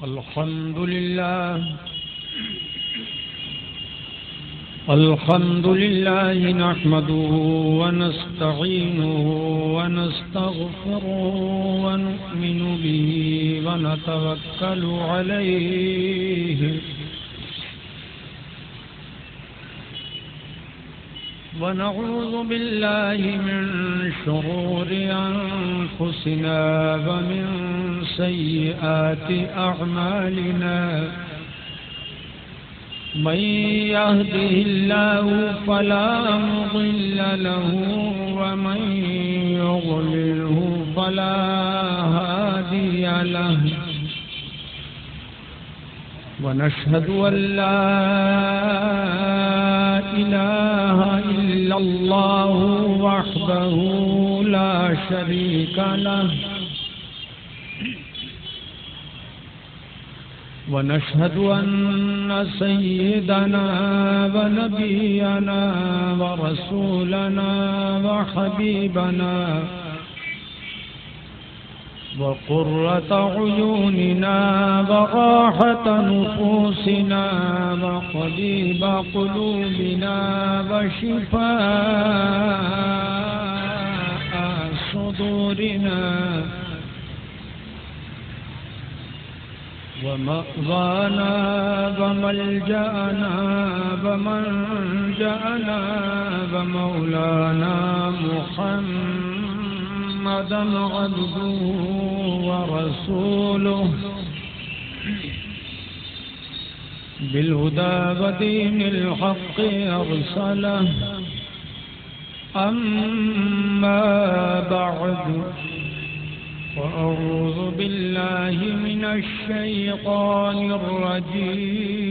الحمد لله نحمده ونستعينه ونستغفره ونؤمن به ونتوكل عليه ونعوذ بالله من شرور أنفسنا ومن سيئات أعمالنا من يهده الله فلا مضل له ومن يضلله فلا هادي له ونشهد أن لا إله إلا الله وحده لا شريك له ونشهد أن سيدنا ونبينا ورسولنا وحبيبنا وقرة عيوننا وراحة نفوسنا وطبيب قلوبنا وشفاء صدورنا ومأوانا وملجأنا ومنجأنا ومولانا محمدا عبده ورسوله بالهدى ودين الحق أرسله أما بعد وأعوذ بالله من الشيطان الرجيم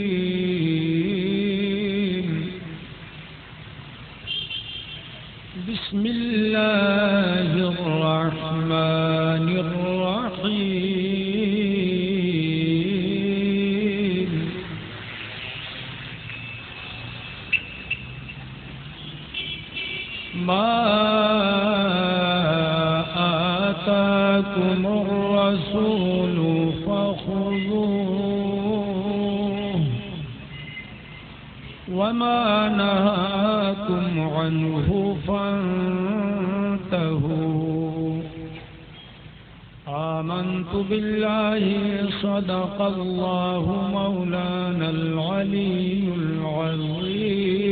بسم الله الرحمن الرحيم ما آتاكم الرسول فخذوه وما نهاكم عنه فانتهوا آمنت بالله صدق الله مولانا العلي العظيم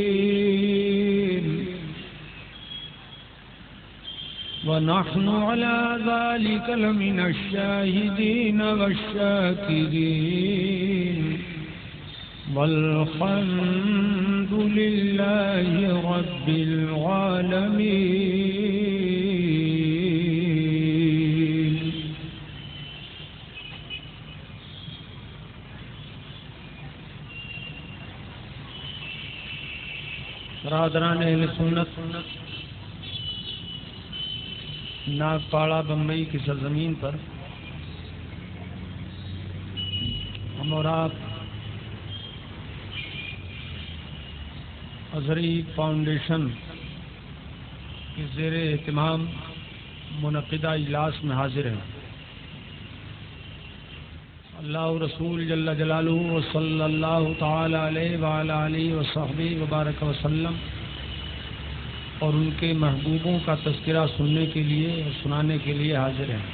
ونحن على ذلك لمن الشاهدين والشاكرين والحمد لله رب العالمين. برادران اہل سنت، ناگپاڑا بمبئی کی سرزمین پر ہم اور آپ ازہری فاؤنڈیشن کے زیر اہتمام منعقدہ اجلاس میں حاضر ہیں. اللہ رسول جل جلالہ و صلی اللہ تعالی علیہ وعلی آلہ وصحبہ وبارک وسلم اور ان کے محبوبوں کا تذکرہ سننے کے لیے اور سنانے کے لیے حاضر ہیں.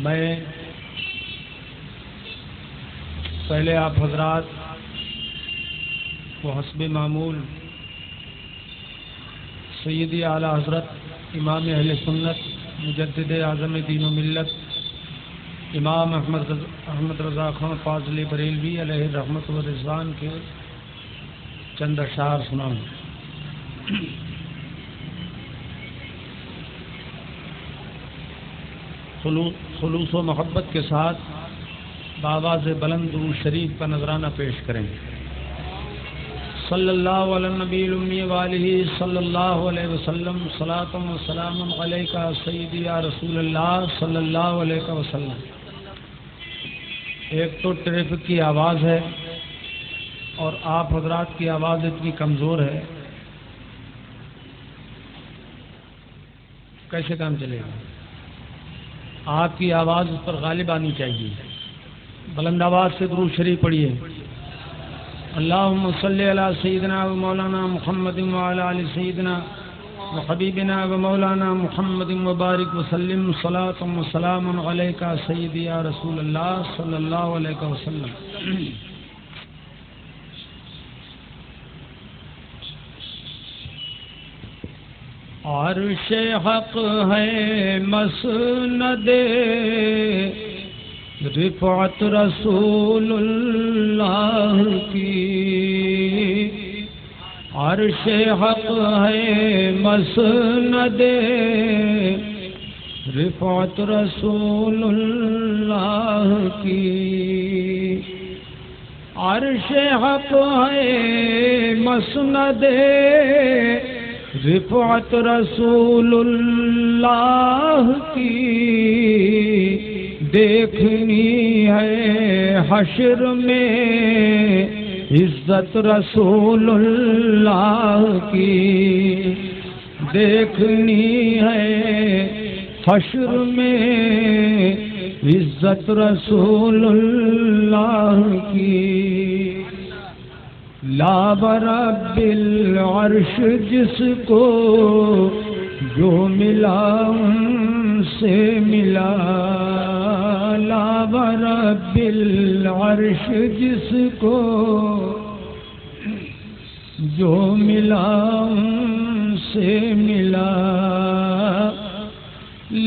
میں پہلے آپ حضرات کو حسب معمول سیدی اعلی حضرت امام اہل سنت مجدد اعظم دین و ملت امام احمد رضا خان فاضلی بریلوی علیہ رحمت و رضوان کے چند اشعار سناؤں. خلوص و محبت کے ساتھ بآواز بلند درود شریف کا نذرانہ پیش کریں. صلی اللہ علی النبی الامی وآلہ صلی اللہ علیہ وسلم صلاۃ و سلام علیک سیدی یا رسول اللہ صلی اللہ علیہ وسلم. ایک تو ٹریفک کی آواز ہے اور آپ حضرات کی آواز اتنی کمزور ہے کیسے کام چلے گا؟ آپ کی آواز اس پر غالب آنی چاہیے. بلند آواز سے درود شریف پڑھیے. اللہم صلی علی سیدنا و مولانا محمد وعلی آل سیدنا و حبیبنا و مولانا محمد مبارک وسلم صلاۃ و سلام علیک سیدی یا رسول اللہ صلی اللہ علیہ وسلم. عرش حق ہے مسند رفعت رسول اللہ کی. عرش حق ہے مسند رفعت رسول اللہ کی. عرش حق ہے مسند رفعت رسول اللہ کی. دیکھنی ہے حشر میں عزت رسول اللہ کی. دیکھنی ہے حشر میں عزت رسول اللہ کی. لا برب العرش جس کو جو ملا ان سے ملا. لا برب العرش جس کو جو ملا ان سے ملا.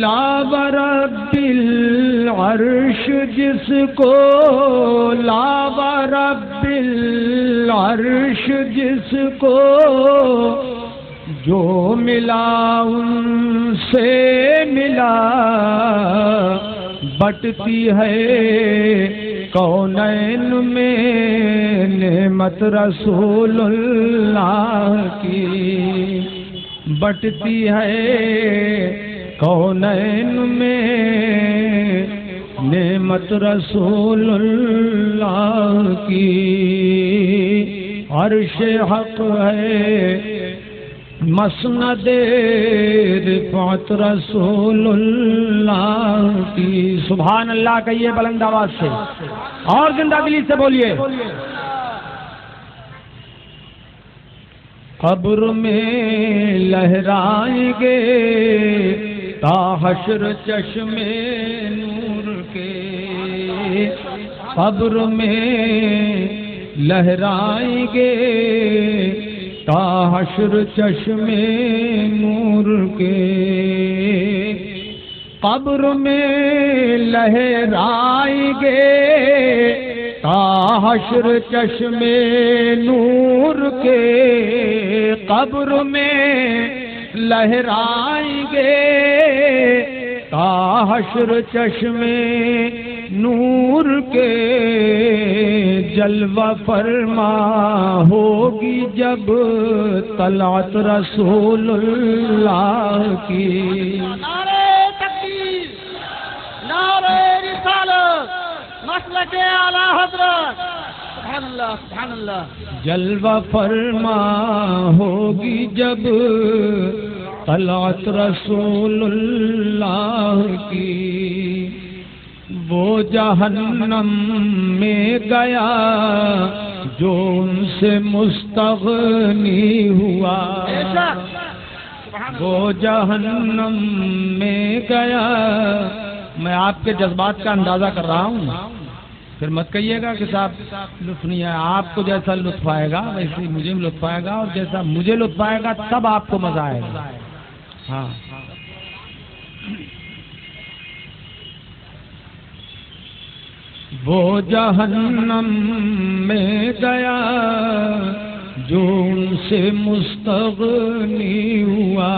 لا برب العرش جس کو لا برب العرش جس کو جو ملا ان سے ملا. بٹتی ہے کونین میں نعمت رسول اللہ کی. بٹتی ہے کونین میں نعمت رسول اللہ کی. عرش حق ہے مسند رفعت رسول اللہ کی. سبحان اللہ کہیے بلند آواز سے اور زندہ دلی سے بولیے. قبر میں لہرائیں گے تا حشر چشمے نور کے. قبر میں لہرائیں گے تا حشر چشمے نور کے. قبر میں لہرائیں گے تا حشر چشمے نور کے. قبر میں لہرائیں گے تا حشر چشمے نور کے. جلوہ فرما ہوگی جب طلعت رسول اللہ کی. نعرہ تکبیر، نعرہ رسالت، مسلک اعلی حضرت. سبحان اللہ سبحان اللہ. جلوہ فرما ہوگی جب طلعت رسول اللہ کی. وہ جہنم میں گیا جو ان سے مستغنی ہوا. وہ جہنم میں گیا. میں آپ کے جذبات کا اندازہ کر رہا ہوں، پھر مت کہیے گا کہ صاحب لطف نہیں ہے. آپ کو جیسا لطف آئے گا ویسے ہی مجھے لطف آئے گا، اور جیسا مجھے لطف آئے گا تب آپ کو مزہ آئے گا. ہاں وہ جہنم میں گیا جو ان سے مستغنی ہوا.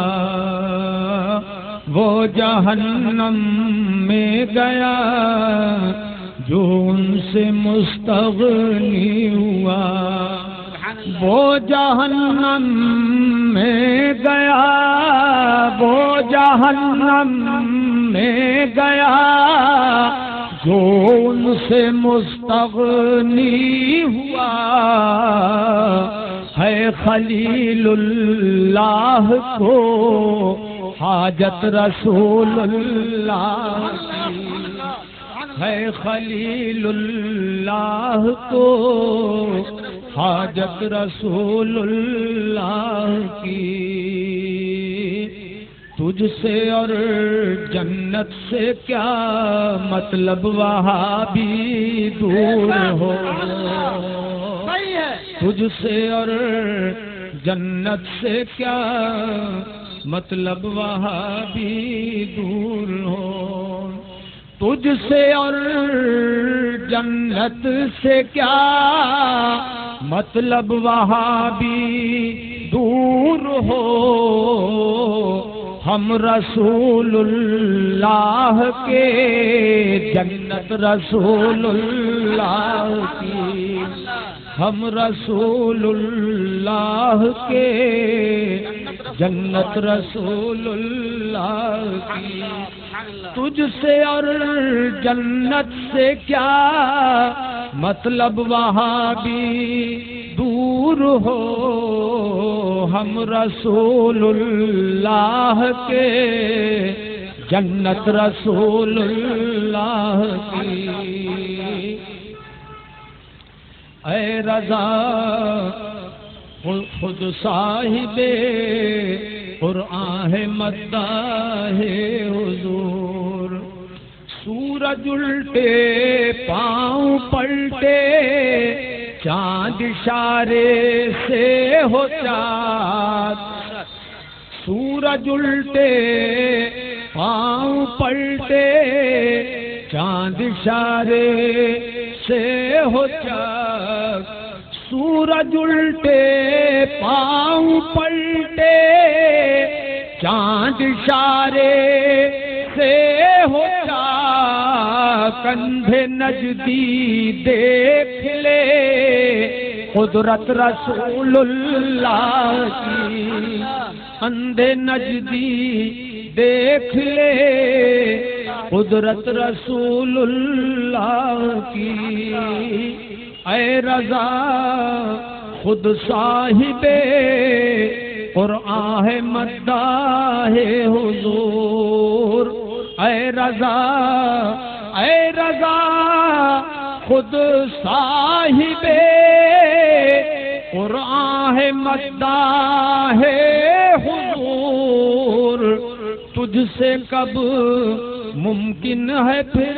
وہ جہنم میں گیا جو ان سے مستغنی ہوا. وہ جہنم میں گیا، وہ جہنم میں گیا جو ان سے مستغنی ہوا. ہے خلیل اللہ کو حاجت رسول اللہ کی ہے خلیل اللہ کو، حاجت رسول اللہ کی تجھ سے اور جنت سے کیا مطلب وہاں بھی دور ہو، تجھ سے اور جنت سے کیا مطلب وہاں بھی دور ہو، تجھ سے اور جنت سے کیا مطلب وہاں بھی دور ہو، ہم رسول اللہ کے جنت رسول اللہ کی، ہم رسول اللہ کے جنت رسول اللہ کی، تجھ سے اور جنت سے کیا مطلب وہاں بھی دور ہو، ہم رسول اللہ کے جنت رسول اللہ کی، اے رضا خود صاحب قرآن ہے مداح حضور، سورج الٹے پاؤں پلٹے چاند اشارے سے ہو چاند، سورج الٹے پاؤں پلٹے چاند اشارے سے ہو چاند، سورج الٹے پاؤں پلٹے چاند اشارے سے ہو چاک، کندھے نجدی دیکھ لے قدرت رسول اللہ کی، اندھے نجدی دیکھ لے قدرت رسول اللہ کی، اے رضا خود صاحب قرآن ہے مداح حضور، اے رضا خود صاحب قرآن ہے مداح حضور، تجھ سے کب ممکن ہے پھر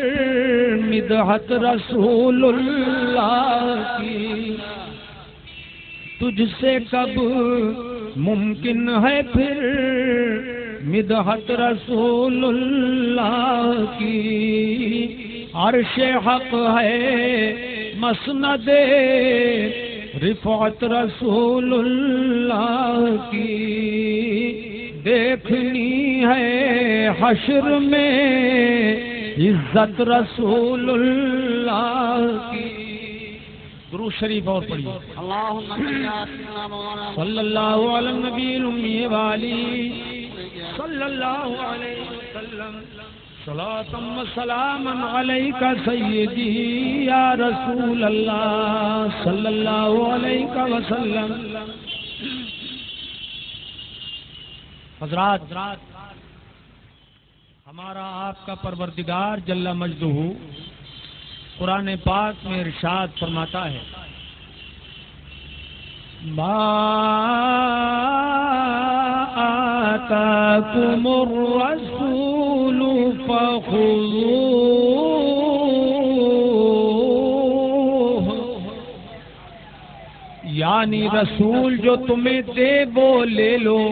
مدحت رسول اللہ کی، تجھ سے کب ممکن ہے پھر مدحت رسول اللہ کی، عرش حق ہے مسند رفعت رسول اللہ کی، دیکھنی ہے حشر میں عزت رسول اللہ کی، درود شریف اور پڑھیے صلی اللہ علی النبی الامی والی صلی اللہ علیہ وسلم، صلاۃ و سلام علیک سیدی یا رسول اللہ صلی اللہ علیہ وسلم۔ حضرات، ہمارا آپ کا پروردگار جل مجدہ قرآن پاک میں ارشاد فرماتا ہے، ما آتاکم الرسول فخذوہ، یعنی رسول جو تمہیں دے وہ لے لو،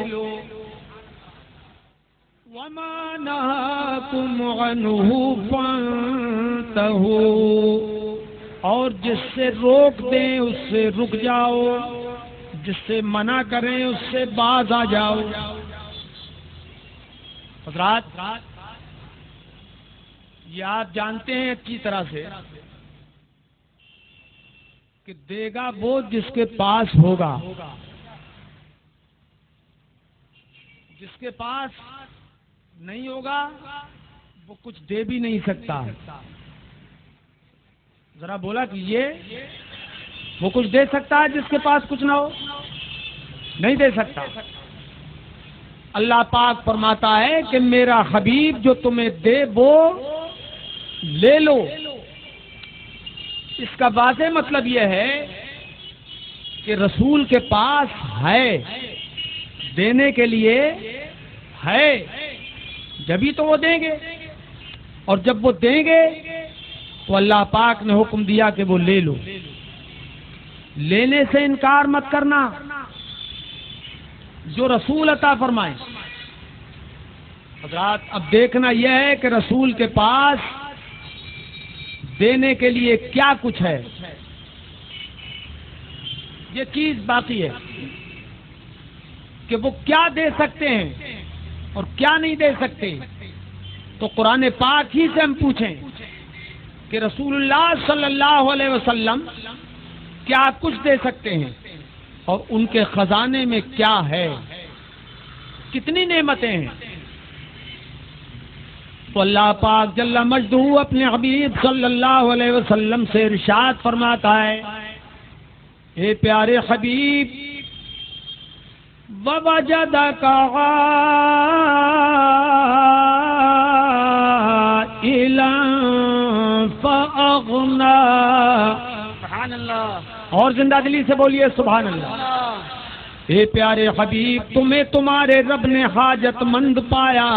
وما نہاکم عنہ فانتہوا، اور جس سے روک دیں اس سے رک جاؤ، جس سے منع کریں اس سے باز آ جاؤ۔ حضرات، یہ آپ جانتے ہیں اچھی طرح سے کہ دے گا وہ جس کے پاس ہوگا، جس کے پاس نہیں ہوگا وہ کچھ دے بھی نہیں سکتا۔ ذرا بولا کہ یہ وہ کچھ دے سکتا ہے جس کے پاس کچھ نہ ہو؟ نہیں دے سکتا۔ اللہ پاک فرماتا ہے کہ میرا حبیب جو تمہیں دے وہ لے لو۔ اس کا واضح مطلب یہ ہے کہ رسول کے پاس ہے، دینے کے لیے ہے، جبھی تو وہ دیں گے، اور جب وہ دیں گے تو اللہ پاک نے حکم دیا کہ وہ لے لو۔ لینے سے انکار مت کرنا، جو رسول عطا فرمائے۔ حضرات اب دیکھنا یہ ہے کہ رسول کے پاس دینے کے لیے کیا کچھ ہے، یہ چیز باقی ہے کہ وہ کیا دے سکتے ہیں اور کیا نہیں دے سکتے۔ تو قرآن پاک ہی سے ہم پوچھیں کہ رسول اللہ صلی اللہ علیہ وسلم کیا کچھ دے سکتے ہیں اور ان کے خزانے میں کیا ہے، کتنی نعمتیں ہیں۔ تو اللہ پاک جل مجدہ اپنے حبیب صلی اللہ علیہ وسلم سے ارشاد فرماتا ہے، اے پیارے حبیب، وَوَجَدَكَ عَائِلًا فَأَغْنَىٰ۔ سبحان اللہ، اور زندہ دلی سے بولیے سبحان اللہ۔ اے پیارے حبیب، تمہیں تمہارے رب نے حاجت مند پایا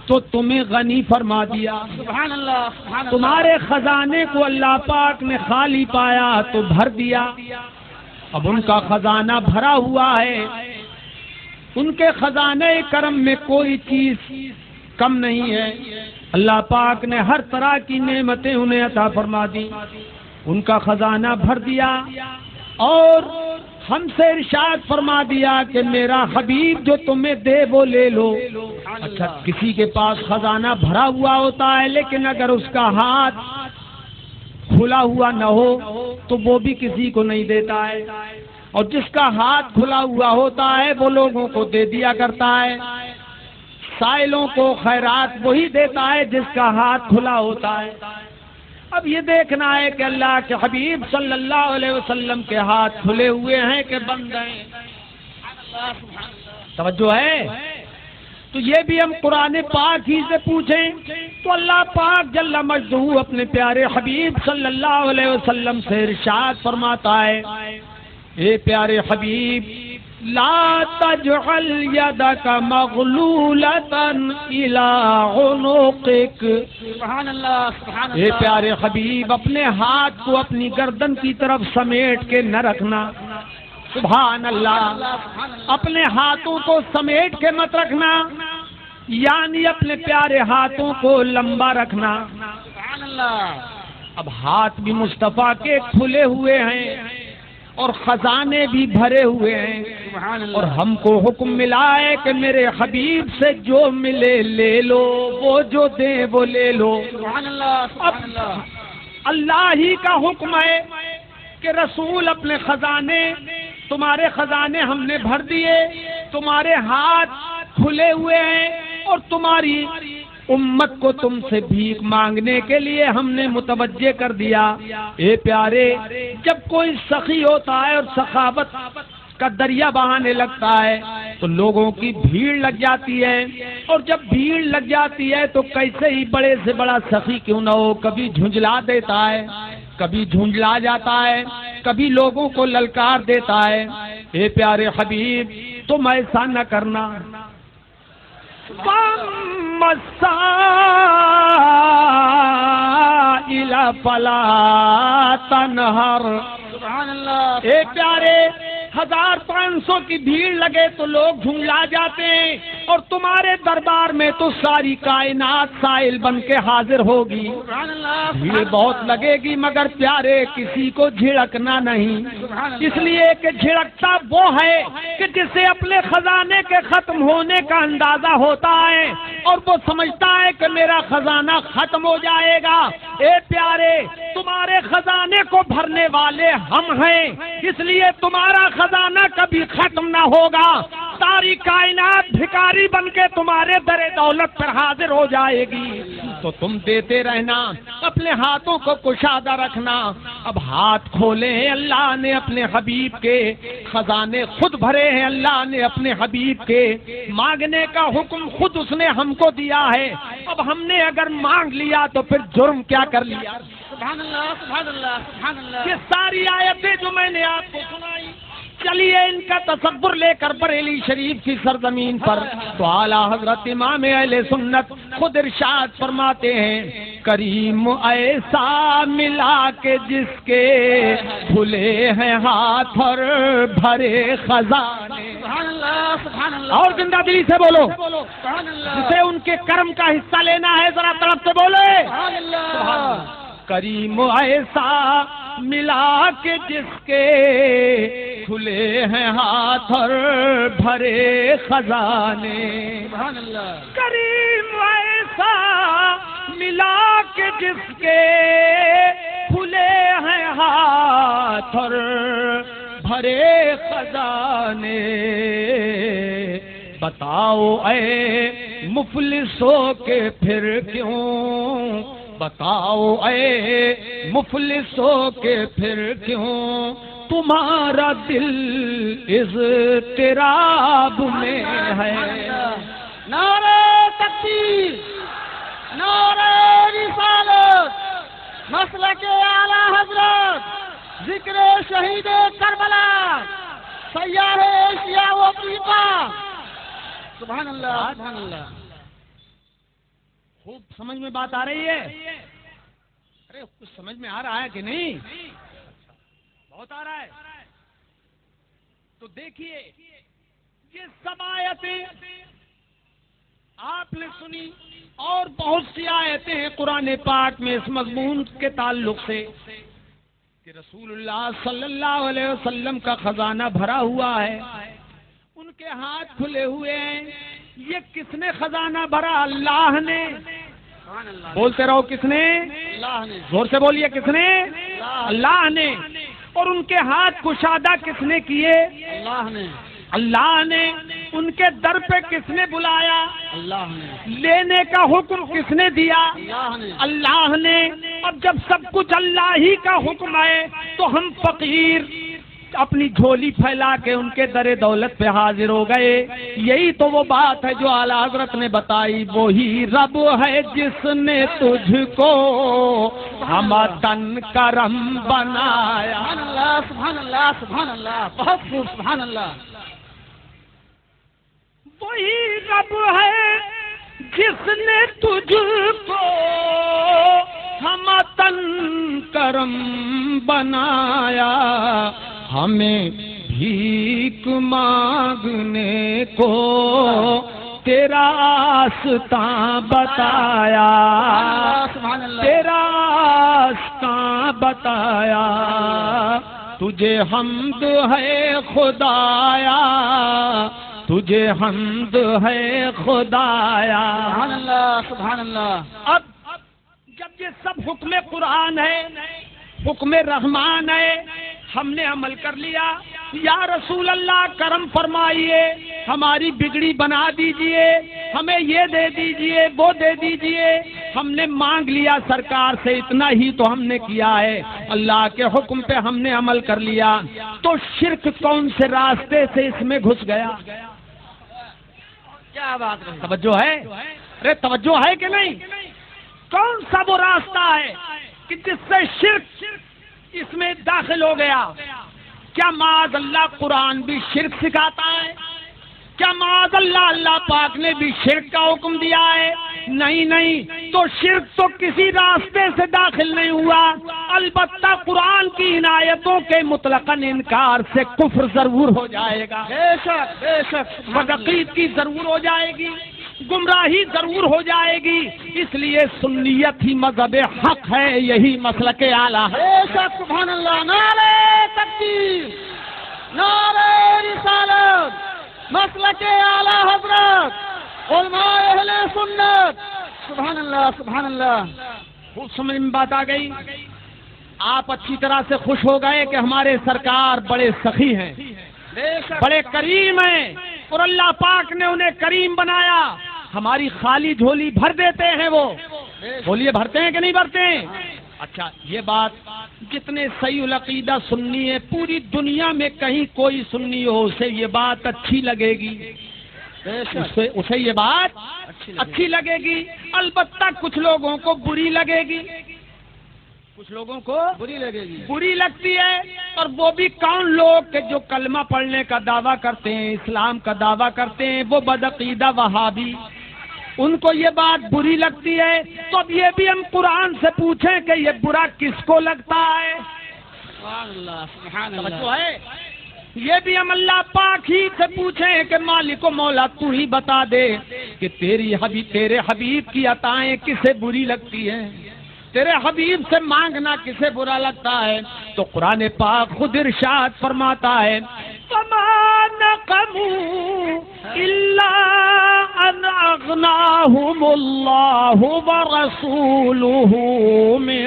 تو تمہیں غنی فرما دیا۔ سبحان اللہ، سبحان اللہ۔ تمہارے خزانے کو اللہ پاک نے خالی پایا تو بھر دیا۔ اب ان کا خزانہ بھرا ہوا ہے، ان کے خزانے کرم میں کوئی چیز کم نہیں ہے۔ اللہ پاک نے ہر طرح کی نعمتیں انہیں عطا فرما دی، ان کا خزانہ بھر دیا، اور ہم سے ارشاد فرما دیا کہ میرا حبیب جو تمہیں دے وہ لے لو۔ اچھا، کسی کے پاس خزانہ بھرا ہوا ہوتا ہے لیکن اگر اس کا ہاتھ کھلا ہوا نہ ہو تو وہ بھی کسی کو نہیں دیتا ہے، اور جس کا ہاتھ کھلا ہوا ہوتا ہے وہ لوگوں کو دے دیا کرتا ہے۔ سائلوں کو خیرات وہی دیتا ہے جس کا ہاتھ کھلا ہوتا ہے۔ اب یہ دیکھنا ہے کہ اللہ کے حبیب صلی اللہ علیہ وسلم کے ہاتھ کھلے ہوئے ہیں کہ بند ہیں۔ توجہ ہے؟ تو یہ بھی ہم قرآن پاک ہی سے پوچھیں تو اللہ پاک جل مجدہ اپنے پیارے حبیب صلی اللہ علیہ وسلم سے ارشاد فرماتا ہے، اے پیارے حبیب، لا تجعل یدک مغلولۃ الی عنقک۔ سبحان اللہ، سبحان اللہ۔ اے پیارے حبیب، اپنے ہاتھ کو اپنی گردن کی طرف سمیٹ کے نہ رکھنا۔ سبحان اللہ، اپنے ہاتھوں کو سمیٹ کے مت رکھنا، یعنی اپنے پیارے ہاتھوں کو لمبا رکھنا۔ سبحان اللہ۔ اب ہاتھ بھی مصطفیٰ کے کھلے ہوئے ہیں اور خزانے بھی بھرے ہوئے ہیں، سبحان اللہ۔ اور ہم کو حکم ملا ہے کہ میرے حبیب سے جو ملے لے لو، وہ جو دے وہ لے لو۔ سبحان اللہ، سبحان اللہ۔ اللہ ہی کا حکم ہے کہ رسول اپنے خزانے، تمہارے خزانے ہم نے بھر دیے، تمہارے ہاتھ کھلے ہوئے ہیں، اور تمہاری امت کو تم سے بھیک مانگنے کے لیے ہم نے متوجہ کر دیا۔ اے پیارے، جب کوئی سخی ہوتا ہے اور سخاوت کا دریا بہانے لگتا ہے تو لوگوں کی بھیڑ لگ جاتی ہے، اور جب بھیڑ لگ جاتی ہے تو کیسے ہی بڑے سے بڑا سخی کیوں نہ ہو، کبھی جھنجلا دیتا ہے، کبھی جھنجلا جاتا ہے، کبھی لوگوں کو للکار دیتا ہے۔ اے پیارے حبیب، تم ایسا نہ کرنا۔ السائل فلا تنہر۔ سبحان اللہ۔ اے پیارے، 1500 کی بھیڑ لگے تو لوگ جھنجلا جاتے ہیں، اور تمہارے دربار میں تو ساری کائنات سائل بن کے حاضر ہوگی۔ سبحان اللہ۔ بھیڑ بہت لگے گی مگر پیارے کسی کو جھڑکنا نہیں، اس لیے کہ جھڑکتا وہ ہے کہ جسے اپنے خزانے کے ختم ہونے کا اندازہ ہوتا ہے اور وہ سمجھتا ہے کہ میرا خزانہ ختم ہو جائے گا۔ اے پیارے، تمہارے خزانے کو بھرنے والے ہم ہیں، اس لیے تمہارا خزانہ کبھی ختم نہ ہوگا۔ ساری کائنات بھکاری بن کے تمہارے در دولت پر حاضر ہو جائے گی۔ تو تو تم دیتے رہنا، اپنے ہاتھوں کو کشادہ رکھنا۔ اب ہاتھ کھولے ہیں اللہ نے اپنے حبیب کے، خزانے خود بھرے ہیں اللہ نے اپنے حبیب کے، مانگنے کا حکم خود اس نے ہم کو دیا ہے۔ اب ہم نے اگر مانگ لیا تو پھر جرم کیا کر لیا؟ سبحان اللہ سبحان اللہ سبحان اللہ۔ یہ ساری آیتیں جو میں نے آپ کو سنائی، چلیے ان کا تصور لے کر بریلی شریف کی سرزمین پر تو اعلیٰ حضرت امام اہل سنت خود ارشاد فرماتے ہیں، کریم ایسا ملا کہ جس کے کھلے ہیں ہاتھ اور بھرے خزانے۔ سبحان اللہ سبحان اللہ اور زندہ دلی سے بولو، سبحان اللہ جسے ان کے کرم کا حصہ لینا ہے ذرا طرف سے بولے۔ سبحان اللہ کریم ایسا ملا کہ جس کے کھلے ہیں ہاتھ اور بھرے خزانے۔ سبحان اللہ کریم ایسا ملا کہ جس کے کھلے ہیں ہاتھ اور بھرے خزانے۔ بتاؤ اے مفلسوں کے پھر کیوں، بتاؤ اے مفلسوں کے پھر کیوں تمہارا دل اضطراب میں ہے۔ نعرہ تکبیر، نعرہ رسالت، مسلک اعلی حضرت، ذکر شہید کربلا، سیاح ایشیا و افریقہ۔ سبحان اللہ سبحان اللہ۔ خوب سمجھ میں بات آ رہی ہے؟ ارے کچھ سمجھ میں آ رہا ہے کہ نہیں؟ بہت آ رہا ہے۔ تو دیکھیے یہ سب آیتیں آپ نے سنی اور بہت سی آیتیں ہیں قرآن پاک میں اس مضمون کے تعلق سے کہ رسول اللہ صلی اللہ علیہ وسلم کا خزانہ بھرا ہوا ہے، ان کے ہاتھ کھلے ہوئے ہیں۔ یہ کس نے خزانہ بھرا؟ اللہ نے۔ بولتے رہو، کس نے؟ اللہ نے۔ زور سے بولیے، کس نے؟ اللہ نے۔ اور ان کے ہاتھ کشادہ کس نے کیے؟ اللہ نے۔ اللہ نے۔ ان کے در پہ کس نے بلایا؟ اللہ نے۔ لینے کا حکم کس نے دیا؟ اللہ نے۔ اللہ نے۔ اب جب سب کچھ اللہ ہی کا حکم ہے تو ہم فقیر اپنی جھولی پھیلا کے ان کے در دولت پہ حاضر ہو گئے۔ یہی تو وہ بات ہے جو اعلیٰ حضرت نے بتائی، وہی رب ہے جس نے تجھ کو ہم تن کرم بنایا۔ سبحان اللہ سبحان اللہ سبحان اللہ، بہت خوب، سبحان اللہ۔ وہی رب ہے جس نے تجھ کو ہم تن کرم بنایا، ہمیں بھیک مانگنے کو تیرا آستاں بتایا، سبحان اللہ۔ تیرا آستاں بتایا، تجھے حمد ہے خدایا، تجھے حمد ہے خدایا۔ سبحان اللہ سبحان اللہ۔ اب جب یہ سب حکم قرآن ہے، حکم رحمان ہے، ہم نے عمل کر لیا، یا رسول اللہ کرم فرمائیے، ہماری بگڑی بنا دیجئے، ہمیں یہ دے دیجئے، وہ دے دیجئے۔ ہم نے مانگ لیا سرکار سے، اتنا ہی تو ہم نے کیا ہے، اللہ کے حکم پہ ہم نے عمل کر لیا، تو شرک کون سے راستے سے اس میں گھس گیا؟ کیا بات ہے؟ توجہ ہے؟ ارے توجہ ہے کہ نہیں؟ کون سا وہ راستہ ہے کہ جس سے شرک اس میں داخل ہو گیا؟ کیا معاذ اللہ قرآن بھی شرک سکھاتا ہے؟ کیا معاذ اللہ اللہ پاک نے بھی شرک کا حکم دیا ہے؟ نہیں نہیں، تو شرک تو کسی راستے سے داخل نہیں ہوا، البتہ قرآن کی عنایتوں کے مطلقاً انکار سے کفر ضرور ہو جائے گا، بے شک بے شک، بدعقید کی ضرور ہو جائے گی، گمراہی ضرور ہو جائے گی۔ اس لیے سنیت ہی مذہب حق ہے، یہی مسلک اعلیٰ ہے۔ بے شک، سبحان اللہ۔ نعرہ تکبیر، نعرہ رسالت، مسلک اعلیٰ حضرت، علماء اہل سنت۔ سبحان اللہ سبحان اللہ۔ خوب سمجھ میں بات آ گئی؟ آپ اچھی طرح سے خوش ہو گئے کہ ہمارے سرکار بڑے سخی ہیں، بے شک، بڑے کریم ہیں، اور اللہ پاک نے انہیں کریم بنایا، ہماری خالی جھولی بھر دیتے ہیں وہ۔ بولیے بھرتے ہیں کہ نہیں بھرتے ہیں؟ اچھا یہ بات جتنے صحیح العقیدہ سنی ہے پوری دنیا میں کہیں کوئی سنی ہو اسے یہ بات اچھی لگے گی، اسے یہ بات اچھی لگے گی، البتہ کچھ لوگوں کو بری لگے گی، کچھ لوگوں کو بری لگے گی، بری لگتی ہے۔ اور وہ بھی کون لوگ کہ جو کلمہ پڑھنے کا دعویٰ کرتے ہیں، اسلام کا دعویٰ کرتے ہیں، وہ بدعقیدہ وہابی، ان کو یہ بات بری لگتی ہے۔ تو اب یہ بھی ہم قرآن سے پوچھیں کہ یہ برا کس کو لگتا ہے؟ سبحان اللہ، سبحان اللہ، توجہ ہے؟ یہ بھی ہم اللہ پاک ہی سے پوچھیں کہ مالک و مولا تو ہی بتا دے کہ تیرے حبیب کی عطائیں کسے بری لگتی ہیں، تیرے حبیب سے مانگنا کسے برا لگتا ہے؟ تو قرآن پاک خود ارشاد فرماتا ہے وَمَا نَقَمُوا إِلَّا أَنْ أَغْنَاهُمُ اللَّهُ وَرَسُولُهُ مِنْ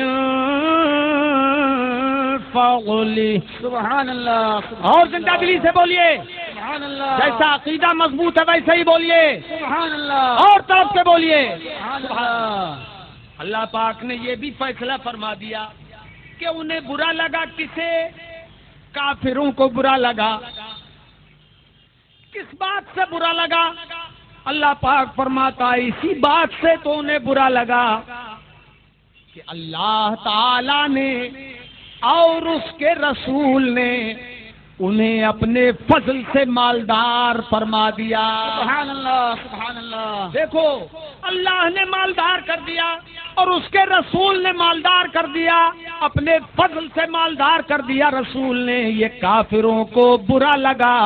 فَضْلِهِ۔ سبحان اللہ، اور زندہ دلی سے بولیے، سبحان اللہ، جیسا عقیدہ مضبوط ہے ویسے ہی بولیے، سبحان اللہ، اور طرف سے بولیے۔ سبحان اللہ، اللہ پاک نے یہ بھی فیصلہ فرما دیا کہ انہیں برا لگا، کسے؟ کافروں کو برا لگا۔ کس بات سے برا لگا؟ اللہ پاک فرماتا ہے اسی بات سے تو انہیں برا لگا کہ اللہ تعالی نے اور اس کے رسول نے انہیں اپنے فضل سے مالدار فرما دیا۔ سبحان اللہ، سبحان اللہ، دیکھو اللہ نے مالدار کر دیا اور اس کے رسول نے مالدار کر دیا، اپنے فضل سے مالدار کر دیا رسول نے۔ یہ کافروں کو برا لگا،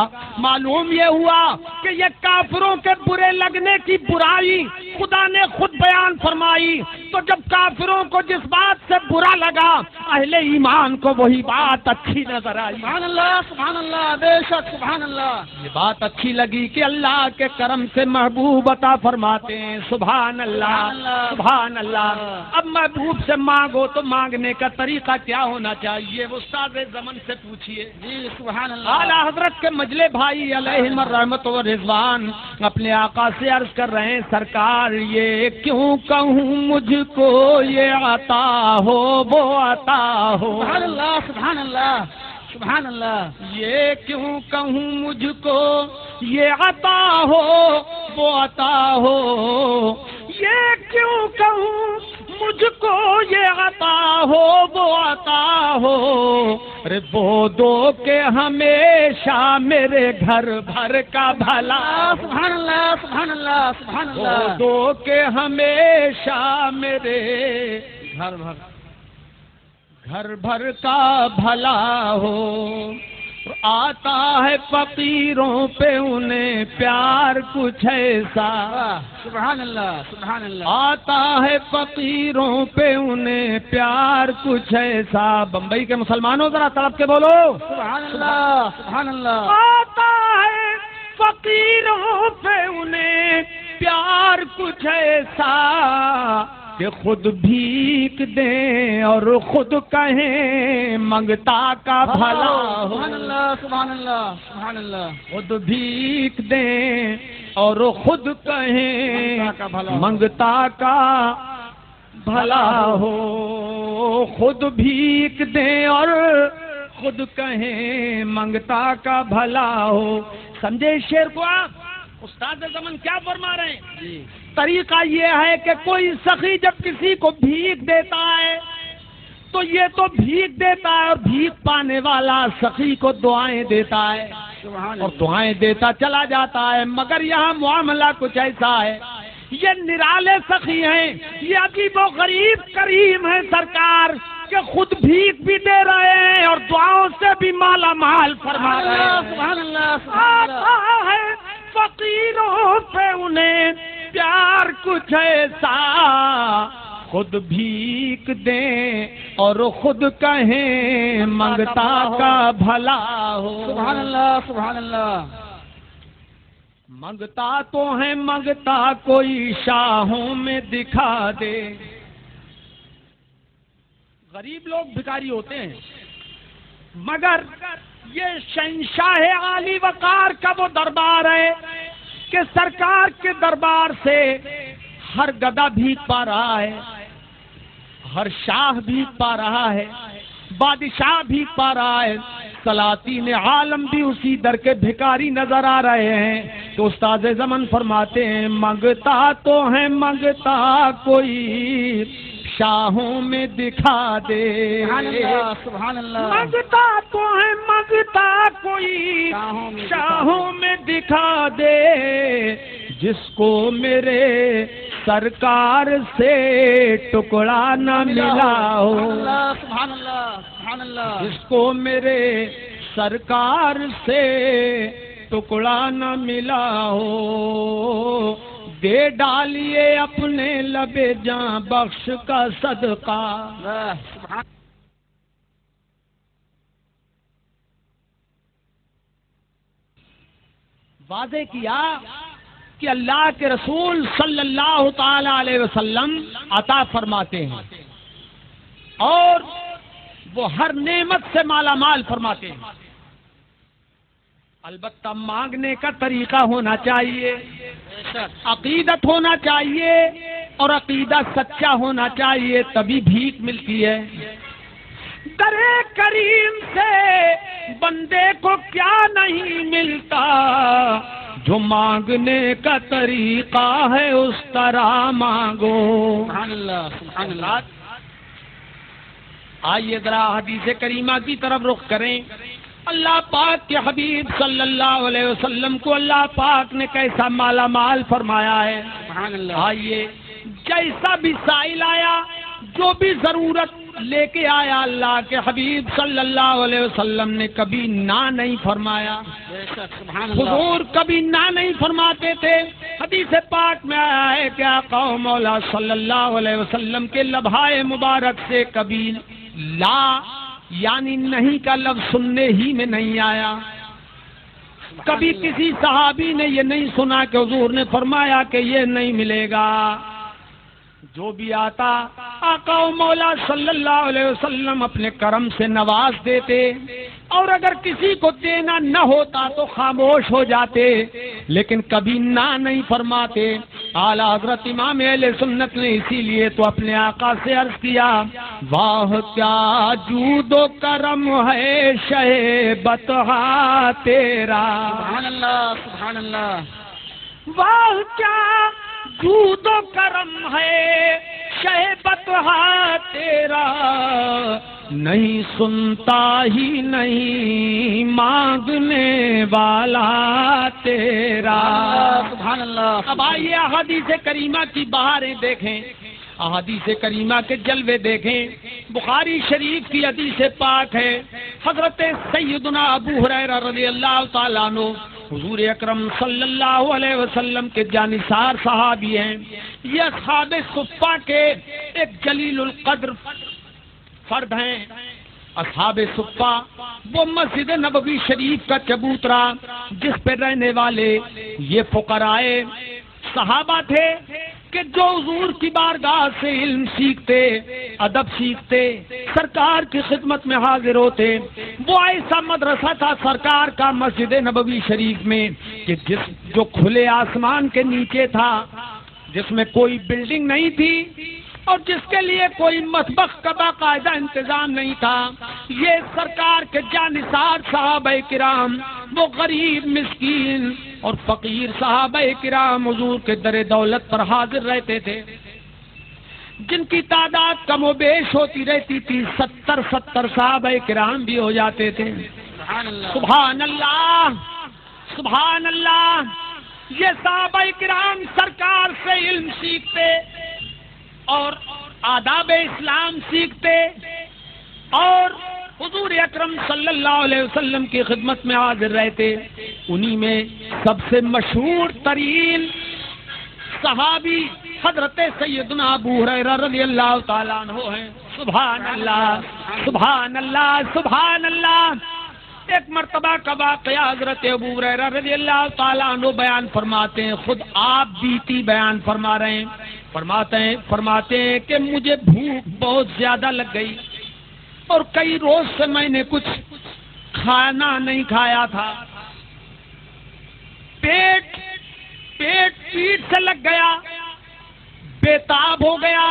معلوم یہ ہوا کہ یہ کافروں کے برے لگنے کی برائی خدا نے خود بیان فرمائی۔ تو جب کافروں کو جس بات سے برا لگا اہل ایمان کو وہی بات اچھی نظر آئی۔ سبحان اللہ، سبحان اللہ، بے شک، سبحان اللہ، یہ بات اچھی لگی کہ اللہ کے کرم سے محبوب عطا فرماتے ہیں۔ سبحان اللہ، سبحان اللہ۔ اب محبوب سے مانگو تو مانگنے کا طریقہ کیا ہونا چاہیے؟ استاد زمن سے پوچھیے۔ جی سبحان اللہ، اعلیٰ حضرت کے مجلے بھائی علیہم الرحمت و رضوان اپنے آقا سے عرض کر رہے ہیں سرکار یہ کیوں کہوں مجھ کو یہ عطا ہو وہ عطا ہو، سبحان اللہ، سبحان اللہ، سبحان اللہ، یہ کیوں کہوں مجھ کو یہ عطا ہو وہ عطا ہو، یہ کیوں کہوں مجھ کو یہ عطا ہو وہ عطا ہو، ارے وہ دو کہ ہمیشہ میرے گھر بھر کا بھلا، سبحان اللہ، سبحان اللہ، سبحان وہ اللہ، دو کہ ہمیشہ میرے گھر بھر کا بھلا ہو، آتا ہے فقیروں پہ انہیں پیار کچھ ایسا، سبحان اللہ، سبحان اللہ، آتا ہے فقیروں پہ انہیں پیار کچھ ایسا۔ بمبئی کے مسلمانوں ذرا تڑپ کے بولو سبحان اللہ، سبحان اللہ، آتا ہے فقیروں پہ انہیں پیار کچھ ایسا کہ خود بھیک دیں اور خود کہیں منگتا کا بھلا ہو، سبحان اللہ، سبحان اللہ، سبحان اللہ، خود بھیک دیں اور خود کہیں منگتا کا بھلا ہو، خود بھیک دیں اور خود کہیں منگتا کا بھلا ہو۔ سمجھے شعر کو آپ؟ استاد زمن کیا فرما رہے ہیں؟ طریقہ یہ ہے کہ کوئی سخی جب کسی کو بھیک دیتا ہے تو یہ تو بھیک دیتا ہے اور بھیک پانے والا سخی کو دعائیں دیتا ہے اور دعائیں دیتا چلا جاتا ہے، مگر یہاں معاملہ کچھ ایسا ہے، یہ نرالے سخی ہیں، یہ عجیب و غریب کریم ہیں سرکار کہ خود بھیک بھی دے رہے ہیں اور دعاؤں سے بھی مالا مال فرما رہے ہیں۔ سبحان اللہ، سبحان اللہ، آتا ہے فقیروں پہ انہیں پیار کچھ ایسا، خود بھیک دیں اور خود کہیں منگتا کا بھلا ہو، سبحان اللہ، سبحان اللہ، منگتا تو ہے منگتا کوئی شاہوں میں دکھا دے۔ غریب لوگ بھکاری ہوتے ہیں مگر یہ شہنشاہ عالی وقار کا وہ دربار ہے کہ سرکار کے دربار سے ہر گدھا بھیک پا رہا ہے، ہر شاہ بھی پا رہا ہے، بادشاہ بھی پا رہا ہے، سلاطین عالم بھی اسی در کے بھکاری نظر آ رہے ہیں. تو استاد زمن فرماتے ہیں منگتا تو ہے منگتا کوئی شاہوں میں دکھا دے. سبحان اللہ سبحان اللہ. منگتا تو ہے منگتا کوئی شاہوں میں دکھا دے، جس کو میرے سرکار سے ٹکڑا نہ ملا ہو، سبحان اللہ سبحان اللہ. جس کو میرے سرکار سے ٹکڑا نہ ملا ہو، دے ڈالیے اپنے لب جاں بخش کا صدقہ. واضح کیا کہ اللہ کے رسول صلی اللہ تعالی علیہ وسلم عطا فرماتے ہیں اور وہ ہر نعمت سے مالا مال فرماتے ہیں. البتہ مانگنے کا طریقہ ہونا چاہیے، عقیدت ہونا چاہیے اور عقیدہ سچا ہونا چاہیے، تبھی بھیک ملتی ہے. در کریم سے بندے کو کیا نہیں ملتا، جو مانگنے کا طریقہ ہے اس طرح مانگو. سبحان اللہ سبحان اللہ. آئیے ذرا حدیث کریمہ کی طرف رخ کریں. اللہ پاک کے حبیب صلی اللہ علیہ وسلم کو اللہ پاک نے کیسا مالا مال فرمایا ہے. سبحان اللہ. آئیے جیسا بھی سائل آیا، جو بھی ضرورت لے کے آیا، اللہ کے حبیب صلی اللہ علیہ وسلم نے کبھی نہ نہیں فرمایا. سبحان اللہ. حضور کبھی نہ نہیں فرماتے تھے. حدیث پاک میں آیا ہے کہ آقا و مولا صلی اللہ علیہ وسلم کے لبھائے مبارک سے کبھی لا یعنی نہیں کا لفظ سننے ہی میں نہیں آیا. کبھی کسی صحابی نے یہ نہیں سنا کہ حضور نے فرمایا کہ یہ نہیں ملے گا. جو بھی آتا آقا و مولا صلی اللہ علیہ وسلم اپنے کرم سے نواز دیتے، اور اگر کسی کو دینا نہ ہوتا تو خاموش ہو جاتے، لیکن کبھی نہ نہیں فرماتے. اعلیٰ حضرت امام اہل سنت نے اسی لیے تو اپنے آقا سے عرض کیا، واہ کیا جود و کرم ہے شہ بطحا تیرا. سبحان اللہ سبحان اللہ. واہ کیا جود و کرم ہے شہ بطحا تیرا، نہیں سنتا ہی نہیں مانگنے والا تیرا. سبحان اللہ. اب آئیے احادیث کریمہ کی بہاریں دیکھیں، احادیث کریمہ کے جلوے دیکھیں. بخاری شریف کی حدیث پاک ہے، حضرت سیدنا ابو ہریرہ رضی اللہ تعالیٰ عنہ حضور اکرم صلی اللہ علیہ وسلم کے جانثار صحابی ہیں. یہ اصحاب صفہ کے ایک جلیل القدر فرد ہیں. اصحاب صفہ وہ مسجد نبوی شریف کا چبوترا جس پہ رہنے والے یہ فقراء صحابہ تھے کہ جو حضور کی بارگاہ سے علم سیکھتے، ادب سیکھتے، سرکار کی خدمت میں حاضر ہوتے. وہ ایسا مدرسہ تھا سرکار کا مسجد نبوی شریف میں کہ جو کھلے آسمان کے نیچے تھا، جس میں کوئی بلڈنگ نہیں تھی اور جس کے لیے کوئی مطبخ کا باقاعدہ انتظام نہیں تھا. یہ سرکار کے جانثار صحابہ کرام، وہ غریب مسکین اور فقیر صحابہ کرام حضور کے در دولت پر حاضر رہتے تھے، جن کی تعداد کم و بیش ہوتی رہتی تھی. 70 صحابہ کرام بھی ہو جاتے تھے. سبحان اللہ سبحان اللہ. یہ صحابہ کرام سرکار سے علم سیکھتے اور آداب اسلام سیکھتے اور حضور اکرم صلی اللہ علیہ وسلم کی خدمت میں حاضر رہتے. انہی میں سب سے مشہور ترین صحابی حضرت سیدنا ابو ہریرہ رضی اللہ تعالیٰ عنہ ہیں. سبحان اللہ سبحان اللہ سبحان اللہ. ایک مرتبہ کا واقعہ حضرت ابو ہریرہ رضی اللہ تعالیٰ عنہ بیان فرماتے ہیں، خود آپ بیتی بیان فرما رہے ہیں. فرماتے ہیں کہ مجھے بھوک بہت زیادہ لگ گئی اور کئی روز سے میں نے کچھ کھانا نہیں کھایا تھا. پیٹ پیٹ سے لگ گیا، بے تاب ہو گیا.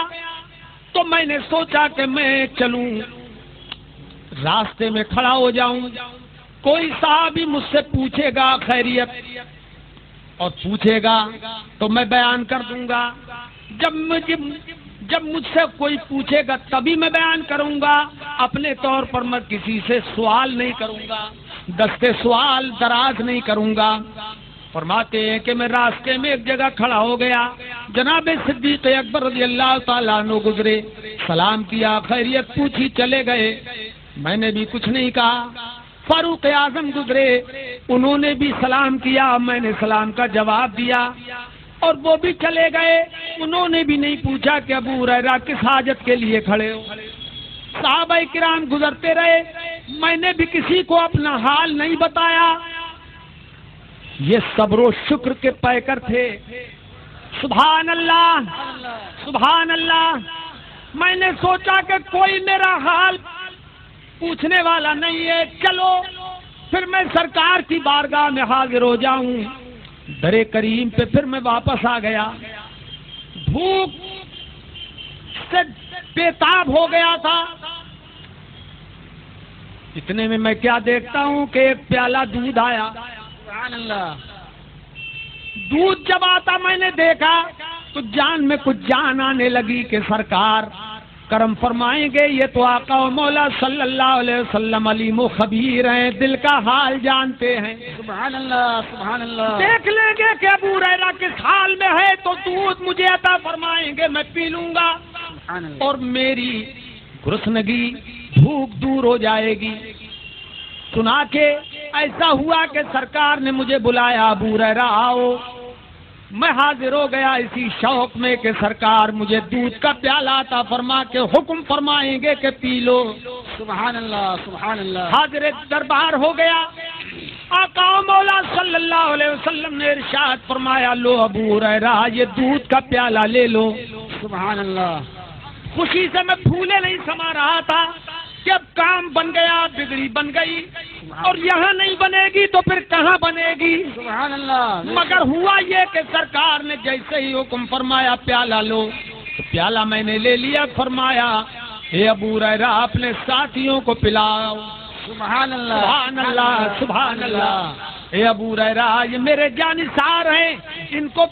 تو تو میں نے سوچا کہ میں چلوں، راستے میں کھڑا ہو جاؤں، کوئی صحابی مجھ سے پوچھے گا خیریت اور پوچھے گا تو میں بیان کر دوں گا، جب مجھ سے کوئی پوچھے گا تبھی میں بیان کروں گا، اپنے طور پر میں کسی سے سوال نہیں کروں گا، دستے سوال دراز نہیں کروں گا۔ فرماتے ہیں کہ میں راستے میں ایک جگہ کھڑا ہو گیا، جناب صدیق اکبر رضی اللہ تعالیٰ عنہ گزرے، سلام کیا، خیریت پوچھی، چلے گئے، میں نے بھی کچھ نہیں کہا۔ فاروق اعظم گزرے، انہوں نے بھی سلام کیا، میں نے سلام کا جواب دیا، اور وہ بھی چلے گئے، انہوں نے بھی نہیں پوچھا کہ ابو ہریرہ کس حاجت کے لیے کھڑے ہو۔ صحابہ کرام گزرتے رہے، میں نے بھی کسی کو اپنا حال نہیں بتایا۔ یہ صبر و شکر کے پیکر تھے۔ سبحان اللہ، سبحان اللہ۔ میں نے سوچا کہ کوئی میرا حال پوچھنے والا نہیں ہے، چلو پھر میں سرکار کی بارگاہ میں حاضر ہو جاؤں۔ در کریم پہ پھر میں واپس آ گیا، بھوک سے بےتاب ہو گیا تھا۔ اتنے میں کیا دیکھتا ہوں کہ ایک پیالہ دودھ آیا۔ سبحان اللہ۔ دودھ جب آتا میں نے دیکھا تو جان میں کچھ جان آنے لگی کہ سرکار کرم فرمائیں گے، یہ تو آقا و مولا صلی اللہ علیہ وسلم علیم و خبیر ہیں، دل کا حال جانتے ہیں۔ سبحان اللہ، سبحان اللہ۔ دیکھ لیں گے کہ ابو ہریرہ کس حال میں ہے تو دودھ مجھے عطا فرمائیں گے، میں پی لوں گا اور میری گرسنگی بھوک دور ہو جائے گی۔ سنا کے ایسا ہوا کہ سرکار نے مجھے بلایا، ابو ہریرہ آؤ۔ میں حاضر ہو گیا اسی شوق میں کہ سرکار مجھے دودھ کا پیالہ عطا فرما کے حکم فرمائیں گے کہ پی لو۔ سبحان اللہ، سبحان اللہ۔ حاضر دربار ہو گیا، آقا و مولا صلی اللہ علیہ وسلم نے ارشاد فرمایا، لو ابو ہریرہ یہ دودھ کا پیالہ لے لو۔ سبحان اللہ۔ خوشی سے میں پھولے نہیں سما رہا تھا کہ اب کام بن گیا، بگڑی بن گئی، اور یہاں نہیں بنے گی تو پھر کہاں بنے گی؟ سبحان اللہ۔ مگر ہوا یہ کہ سرکار نے جیسے ہی حکم فرمایا پیالہ لو، تو پیالہ میں نے لے لیا، فرمایا اے ابو ہریرہ اپنے ساتھیوں کو پلاؤ۔ سبحان اللہ، سبحان اللہ، سبحان اللہ۔ اے ابو ہریرہ یہ میرے جانثار ہیں، ان کو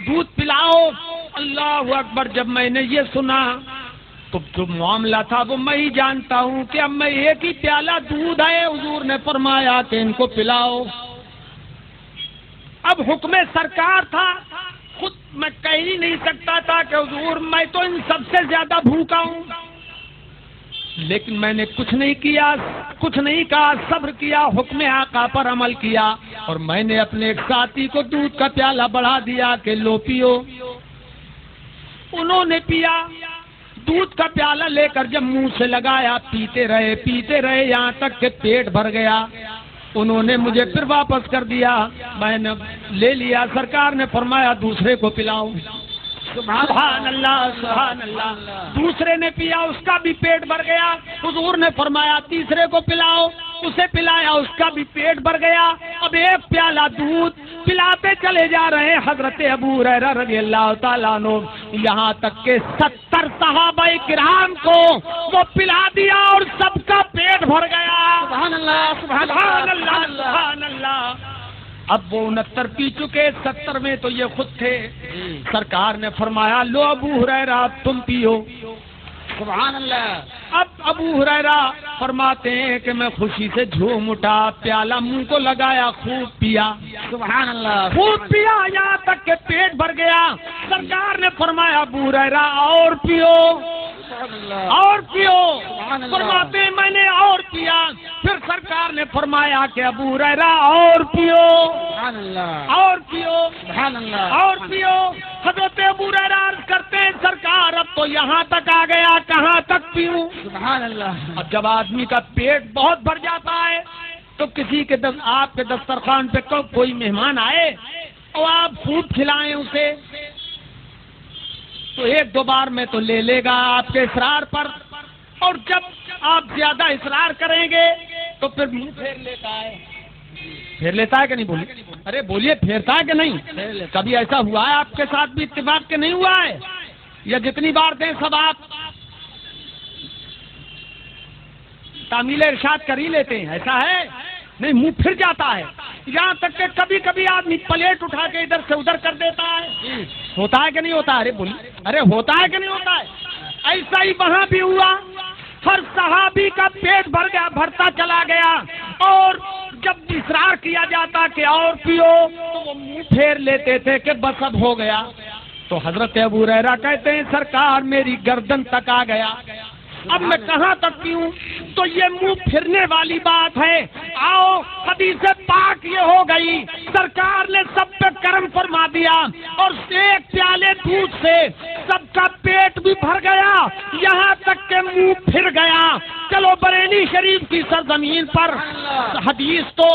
دودھ پلاؤ۔ اللہ اکبر۔ جب میں نے یہ سنا تو جو معاملہ تھا وہ میں ہی جانتا ہوں کہ اب میں ایک ہی پیالہ دودھ ہے، حضور نے فرمایا کہ ان کو پلاؤ۔ اب حکم سرکار تھا، خود میں کہہ ہی نہیں سکتا تھا کہ حضور میں تو ان سب سے زیادہ بھوکا ہوں، لیکن میں نے کچھ نہیں کیا، کچھ نہیں کہا، صبر کیا، حکم آقا پر عمل کیا، اور میں نے اپنے ایک ساتھی کو دودھ کا پیالہ بڑھا دیا کہ لو پیو۔ انہوں نے پیا، دودھ کا پیالہ لے کر جب منہ سے لگایا، پیتے رہے یہاں تک کہ پیٹ بھر گیا۔ انہوں نے مجھے پھر واپس کر دیا، میں نے لے لیا، سرکار نے فرمایا دوسرے کو پلاؤ۔ سبحان اللہ، سبحان اللہ۔ دوسرے نے پیا، اس کا بھی پیٹ بھر گیا، حضور نے فرمایا تیسرے کو پلاؤ، اسے پلایا، اس کا بھی پیٹ بھر گیا۔ اب ایک پیالہ دودھ پلاتے چلے جا رہے حضرت ابو ہریرہ رضی اللہ تعالیٰ عنہ، یہاں تک کہ 70 صحابہ کرام کو وہ پلا دیا اور سب کا پیٹ بھر گیا۔ سبحان اللہ، سبحان اللہ، سبحان اللہ۔ اب وہ 69 پی چکے، 70 میں تو یہ خود تھے۔ سرکار نے فرمایا لو ابو ہریرہ تم پیو۔ سبحان اللہ۔ اب ابو ہریرہ فرماتے ہیں کہ میں خوشی سے جھوم اٹھا، پیالہ منہ کو لگایا، خوب پیا۔ سبحان اللہ، خوب پیا یہاں تک کہ پیٹ بھر گیا۔ سرکار نے فرمایا ابو ہریرہ اور پیو، اور پیو۔ فرماتے ہیں میں نے اور پیا، پھر سرکار نے فرمایا کہ ابو ہریرہ اور پیو، اور پیو، اور پیو۔ حضرت ابو ہریرہ عرض کرتے ہیں سرکار اب تو یہاں تک آ گیا، کہاں تک پیوں؟ سبحان اللہ۔ اب جب آدمی کا پیٹ بہت بھر جاتا ہے تو کسی کے آپ کے دسترخوان پہ کوئی مہمان آئے اور آپ خوب کھلائیں اسے تو ایک دو بار میں تو لے لے گا آپ کے اصرار پر، اور جب آپ زیادہ اصرار کریں گے تو پھر منہ پھیر لیتا ہے۔ پھیر لیتا ہے کہ نہیں؟ بولیے، ارے بولیے، پھیرتا ہے کہ نہیں؟ کبھی ایسا ہوا ہے آپ کے ساتھ بھی اتفاق کے نہیں ہوا ہے؟ یا جتنی بار دیں سب آپ تعمیل ارشاد کر ہی لیتے ہیں؟ ایسا ہے نہیں، منہ پھر جاتا ہے، یہاں تک کہ کبھی کبھی آدمی پلیٹ اٹھا کے ادھر سے ادھر کر دیتا ہے. ہوتا ہے کہ نہیں ہوتا؟ ارے بولی، ارے ہوتا ہے کہ نہیں ہوتا ہے؟ ایسا ہی وہاں بھی ہوا. ہر صحابی کا پیٹ بھر گیا، بھرتا چلا گیا، اور جب اصرار کیا جاتا کہ اور پیو تو وہ منہ پھیر لیتے تھے کہ بس اب ہو گیا. تو حضرت ابو ہریرہ کہتے ہیں سرکار میری گردن تک آ گیا، اب میں کہاں تک پیوں؟ تو یہ منہ پھرنے والی بات ہے. آؤ حدیث پاک یہ ہو گئی، سرکار نے سب پہ کرم فرما دیا اور ایک پیالے دودھ سے سب کا پیٹ بھی بھر گیا، یہاں تک کہ منہ پھر گیا. چلو بریلی شریف کی سرزمین پر حدیث تو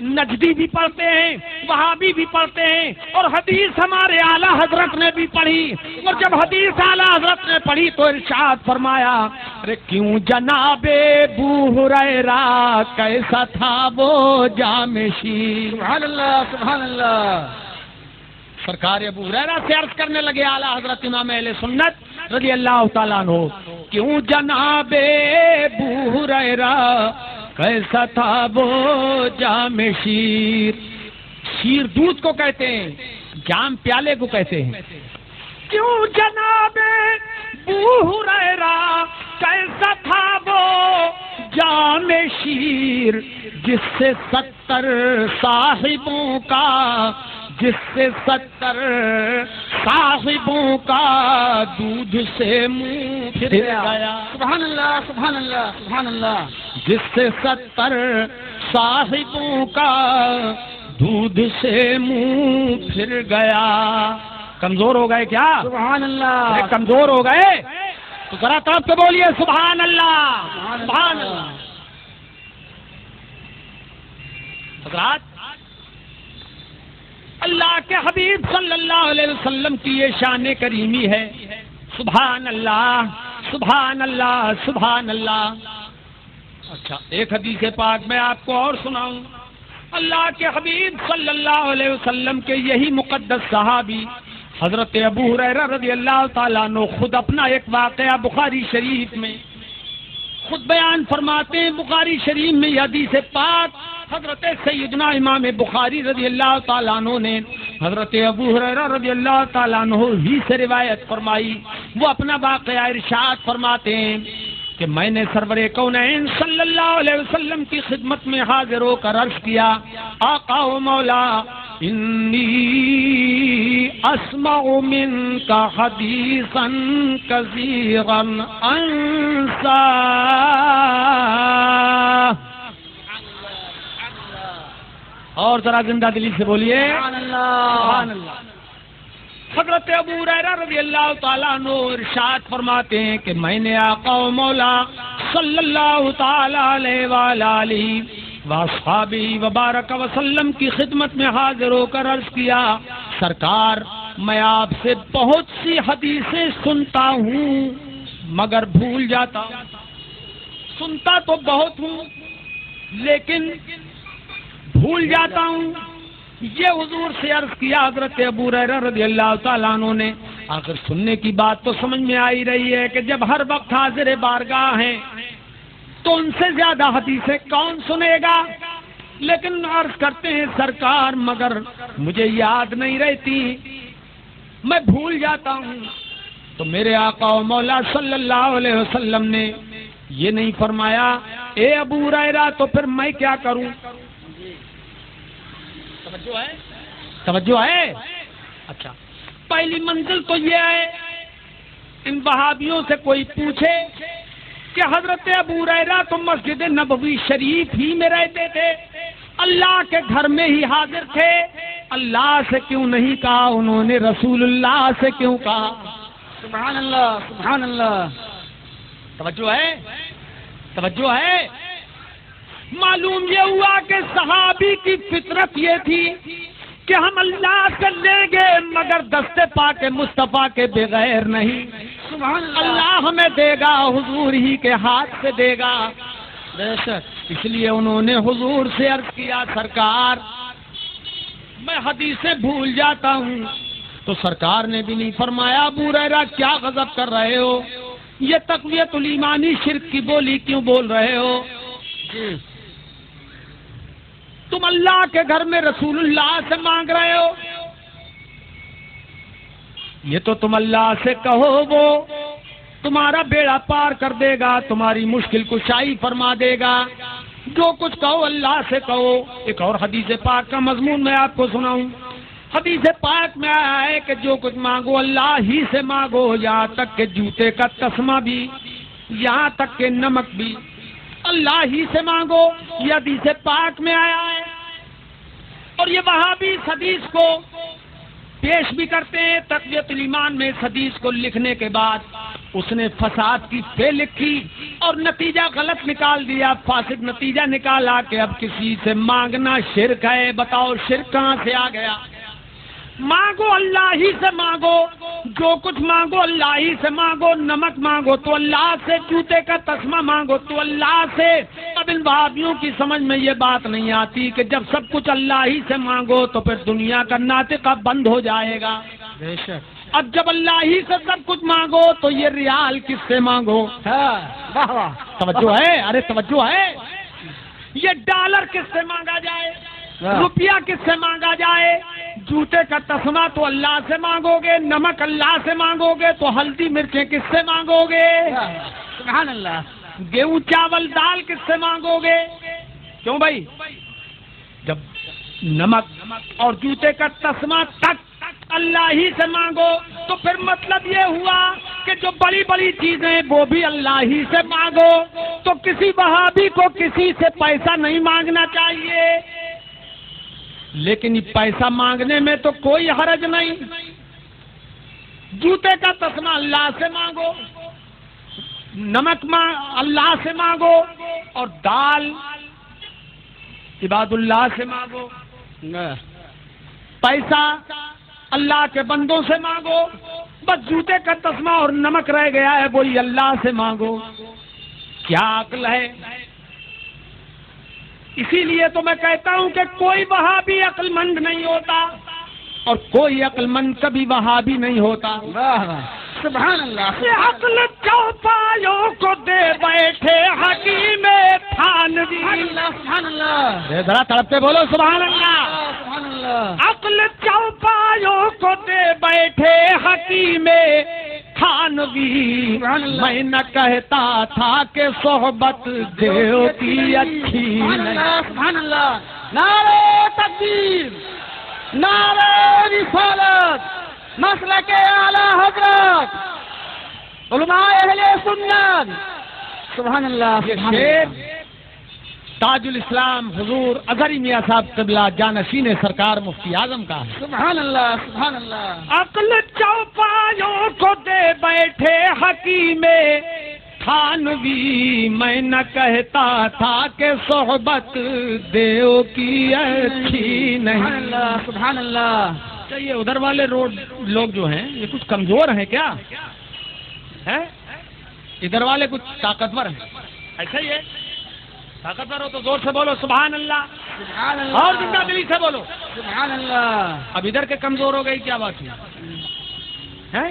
نجدی بھی پڑھتے ہیں، وہابی بھی پڑھتے ہیں، اور حدیث ہمارے اعلیٰ حضرت نے بھی پڑھی. اور جب حدیث اعلیٰ حضرت نے پڑھی تو ارشاد فرمایا، ارے کیوں جناب ابو ہریرہ کیسا تھا وہ جامِ شیر. سبحان اللہ سبحان اللہ. سرکار ابو ہریرہ سے عرض کرنے لگے اعلیٰ حضرت امام اہل سنت رضی اللہ تعالیٰ عنہ، کیوں جناب ابو ہریرہ کیسا تھا وہ جام شیر. شیر دودھ کو کہتے ہیں، جام پیالے کو کہتے ہیں. کیوں جناب ابو ہریرہ کیسا تھا وہ جام شیر، جس سے 70 صاحبوں کا، جس سے 70 صاحبوں کا دودھ سے منہ پھر گیا. سبحان اللہ سبحان اللہ سبحان اللہ. جس سے 70 صاحبوں کا دودھ سے منہ پھر گیا. کمزور ہو گئے کیا؟ سبحان اللہ. ارے کمزور ہو گئے تو ذرا طرف سے بولیے سبحان اللہ سبحان اللہ. حضرات، اللہ کے حبیب صلی اللہ علیہ وسلم کی یہ شان کریمی ہے. سبحان اللہ سبحان اللہ سبحان اللہ. اچھا، ایک حدیث پاک میں آپ کو اور سناؤں. اللہ کے حبیب صلی اللہ علیہ وسلم کے یہی مقدس صحابی حضرت ابو ہریرہ رضی اللہ تعالیٰ عنہ خود اپنا ایک واقعہ بخاری شریف میں خود بیان فرماتے ہیں. بخاری شریف میں یہ حدیث پاک حضرت سیدنا امام بخاری رضی اللہ تعالیٰ عنہ نے حضرت ابو ہریرہ رضی اللہ تعالیٰ عنہ ہی سے روایت فرمائی. وہ اپنا واقعہ ارشاد فرماتے ہیں کہ میں نے سرور کونین صلی اللہ علیہ وسلم کی خدمت میں حاضر ہو کر عرض کیا، آقا و مولا، انی اسمع منک حدیثا کثیرا انسا. اور ذرا زندہ دلی سے بولیے سبحان اللہ. حضرت ابو ہریرہ رضی اللہ تعالیٰ عنہ ارشاد فرماتے ہیں کہ میں نے آقا و مولا صلی اللہ تعالیٰ علیہ وآلہ واصحابہ وبارک وسلم کی خدمت میں حاضر ہو کر عرض کیا، سرکار میں آپ سے بہت سی حدیثیں سنتا ہوں مگر بھول جاتا ہوں. سنتا تو بہت ہوں لیکن بھول جاتا ہوں. یہ حضور سے عرض کیا حضرت ابو ہریرہ رضی اللہ تعالیٰ عنہ نے. آخر سننے کی بات تو سمجھ میں آ ہی رہی ہے کہ جب ہر وقت حاضر بارگاہ ہیں تو ان سے زیادہ حدیثیں کون سنے گا. لیکن عرض کرتے ہیں سرکار مگر مجھے یاد نہیں رہتی، میں بھول جاتا ہوں. تو میرے آقا و مولا صلی اللہ علیہ وسلم نے یہ نہیں فرمایا اے ابو ہریرہ تو پھر میں کیا کروں. توجہ ہے. اچھا، پہلی منزل تو یہ ہے ان وہابیوں سے کوئی پوچھے کہ حضرت ابو ہریرہ تو مسجد نبوی شریف ہی میں رہتے تھے، اللہ کے گھر میں ہی حاضر تھے، اللہ سے کیوں نہیں کہا انہوں نے رسول اللہ سے کیوں کہا. سبحان اللہ سبحان اللہ. توجہ ہے توجہ ہے. معلوم یہ ہوا کہ صحابی کی فطرت یہ تھی کہ ہم اللہ سے لیں گے مگر دست پاک مصطفیٰ کے بغیر نہیں. سبحان اللہ ہمیں دے گا حضور ہی کے ہاتھ سے دے گا. اس لیے انہوں نے حضور سے عرض کیا، سرکار میں حدیثیں بھول جاتا ہوں تو سرکار نے بھی نہیں فرمایا ابو ہریرہ کیا غضب کر رہے ہو، یہ تقویت الایمانی شرک کی بولی کیوں بول رہے ہو؟ تم اللہ کے گھر میں رسول اللہ سے مانگ رہے ہو، یہ تو تم اللہ سے کہو، وہ تمہارا بیڑا پار کر دے گا، تمہاری مشکل کشائی فرما دے گا۔ جو کچھ کہو اللہ سے کہو۔ ایک اور حدیث پاک کا مضمون میں آپ کو سناؤں۔ حدیث پاک میں آیا ہے کہ جو کچھ مانگو اللہ ہی سے مانگو، یہاں تک کہ جوتے کا تسمہ بھی، یہاں تک کہ نمک بھی اللہ ہی سے مانگو۔ یہ حدیث پاک میں آیا ہے، اور یہ وہابی اس حدیث کو پیش بھی کرتے ہیں تقویت الایمان میں۔ اس حدیث کو لکھنے کے بعد اس نے فساد کی فے لکھی اور نتیجہ غلط نکال دیا، فاسد نتیجہ نکالا کہ اب کسی سے مانگنا شرک ہے۔ بتاؤ شرک کہاں سے آ گیا؟ مانگو اللہ ہی سے مانگو، جو کچھ مانگو اللہ ہی سے مانگو۔ نمک مانگو تو اللہ سے، جوتے کا تسمہ مانگو تو اللہ سے۔ اب ان وہابیوں کی سمجھ میں یہ بات نہیں آتی کہ جب سب کچھ اللہ ہی سے مانگو تو پھر دنیا کا ناطقہ بند ہو جائے گا۔ بے شک۔ اب جب اللہ ہی سے سب کچھ مانگو تو یہ ریال کس سے مانگو؟ توجہ ہے؟ ارے توجہ ہے؟ یہ ڈالر کس سے مانگا جائے؟ روپیہ کس سے مانگا جائے؟ جوتے کا تسمہ تو اللہ سے مانگو گے، نمک اللہ سے مانگو گے، تو ہلدی مرچیں کس سے مانگو گے؟ سبحان اللہ۔ گیہوں چاول دال کس سے مانگو گے؟ کیوں بھائی؟ جب نمک اور جوتے کا تسمہ تک اللہ ہی سے مانگو تو پھر مطلب یہ ہوا کہ جو بڑی بڑی چیزیں وہ بھی اللہ ہی سے مانگو۔ تو کسی وہابی کو کسی سے پیسہ نہیں مانگنا چاہیے، لیکن پیسہ مانگنے میں تو کوئی حرج نہیں۔ جوتے کا تسمہ اللہ سے مانگو، نمک اللہ سے مانگو، اور دال عباد اللہ سے مانگو۔ پیسہ اللہ کے بندوں سے مانگو، بس جوتے کا تسمہ اور نمک رہ گیا ہے وہی اللہ سے مانگو۔ کیا عقل ہے؟ اسی لیے تو میں کہتا ہوں کہ کوئی وہابی عقل مند نہیں ہوتا، اور کوئی عقل مند کبھی وہابی نہیں ہوتا۔ سبحان اللہ۔ یہ عقل چوپایوں کو دے بیٹھے حکیم تھانوی۔ سبحان اللہ۔ ذرا تڑپتے بولو سبحان اللہ۔ سبحان اللہ۔ عقل چوپایوں کو دے بیٹھے حکیم تھانوی، میں نہ کہتا تھا کہ صحبت دیو کی اچھی نہیں۔ سبحان اللہ۔ نعرہ تکبیر، نعرہ رسالت، مسلک اعلی حضرت علماء اہل سنت۔ سبحان اللہ۔ یہ شعر تاج الاسلام حضور اظہری میاں صاحب قبلہ جانشین سرکار مفتی اعظم کا ہے۔ سبحان اللہ۔ سبحان اللہ۔ عقل چوپایوں کو دے بیٹھے حکیم تھانوی، میں نہ کہتا تھا کہ صحبت دیو کی اچھی نہیں۔ سبحان اللہ۔ سبحان اللہ۔ یہ ادھر والے لوگ جو ہیں یہ کچھ کمزور ہیں کیا ہے؟ ادھر والے کچھ طاقتور ہیں؟ ایسا ہی ہے؟ طاقتور ہو تو زور سے بولو سبحان اللہ، سبحان اللہ، اور زندہ دلی سے بولو سبحان اللہ۔ اب ادھر کے کمزور ہو گئی کیا بات ہے؟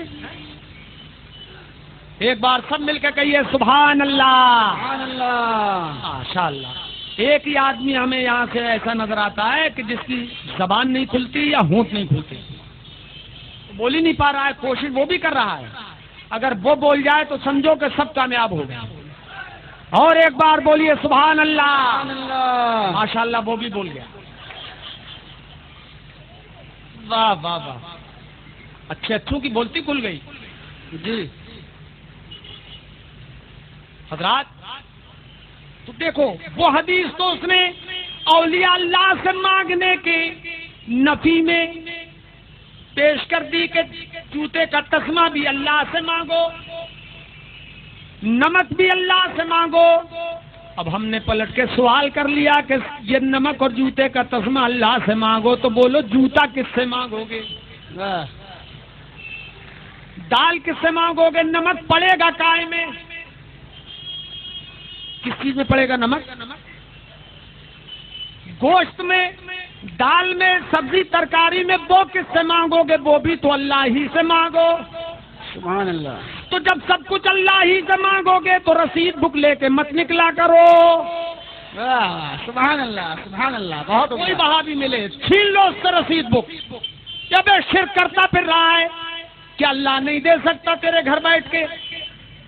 ایک بار سب مل کے کہیے سبحان اللہ۔ سبحان اللہ۔ ماشاء اللہ۔ ایک ہی آدمی ہمیں یہاں سے ایسا نظر آتا ہے کہ جس کی زبان نہیں کھلتی یا ہونٹ نہیں کھلتی، بول ہی نہیں پا رہا ہے، کوشش وہ بھی کر رہا ہے، اگر وہ بول جائے تو سمجھو کہ سب کامیاب ہو گئے۔ اور ایک بار بولیے سبحان اللہ۔ سبحان اللہ۔ ماشاء اللہ وہ بھی بول گیا۔ واہ واہ واہ، اچھے اچھوں کی بولتی کھل گئی جی حضرات۔ تو دیکھو وہ حدیث تو اس نے اولیاء اللہ سے مانگنے کے نفی میں پیش کر دی کہ جوتے کا تسمہ بھی اللہ سے مانگو، نمک بھی اللہ سے مانگو۔ اب ہم نے پلٹ کے سوال کر لیا کہ یہ نمک اور جوتے کا تسمہ اللہ سے مانگو، تو بولو جوتا کس سے مانگو گے؟ دال کس سے مانگو گے؟ نمک پڑے گا کائے میں؟ کس چیز میں پڑے گا نمک؟ گوشت میں، دال میں سبزی ترکاری میں وہ کس سے مانگو گے؟ وہ بھی تو اللہ ہی سے مانگو. سبحان اللہ. تو جب سب کچھ اللہ ہی سے مانگو گے تو رسید بک لے کے مت نکلا کرو. سبحان اللہ سبحان اللہ. بہت کوئی وہابی ملے چھین لو اس سے رسید بک. جب یہ شرک کرتا پھر رہا ہے کیا اللہ نہیں دے سکتا تیرے گھر بیٹھ کے؟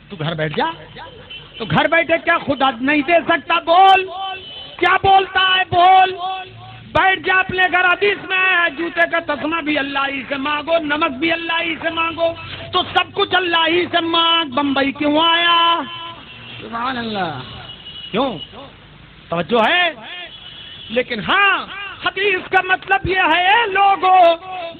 تو گھر بیٹھ جا. تو گھر بیٹھے کیا خدا نہیں دے سکتا؟ بول. کیا بولتا ہے؟ بول. بیٹھ جا اپنے گھر. حدیث میں ہے جوتے کا تسمہ بھی اللہ ہی سے مانگو, نمک بھی اللہ ہی سے مانگو. تو سب کچھ اللہ ہی سے مانگ. بمبئی کیوں آیا؟ سبحان اللہ. کیوں؟ توجہ ہے. لیکن ہاں حدیث کا مطلب یہ ہے لوگوں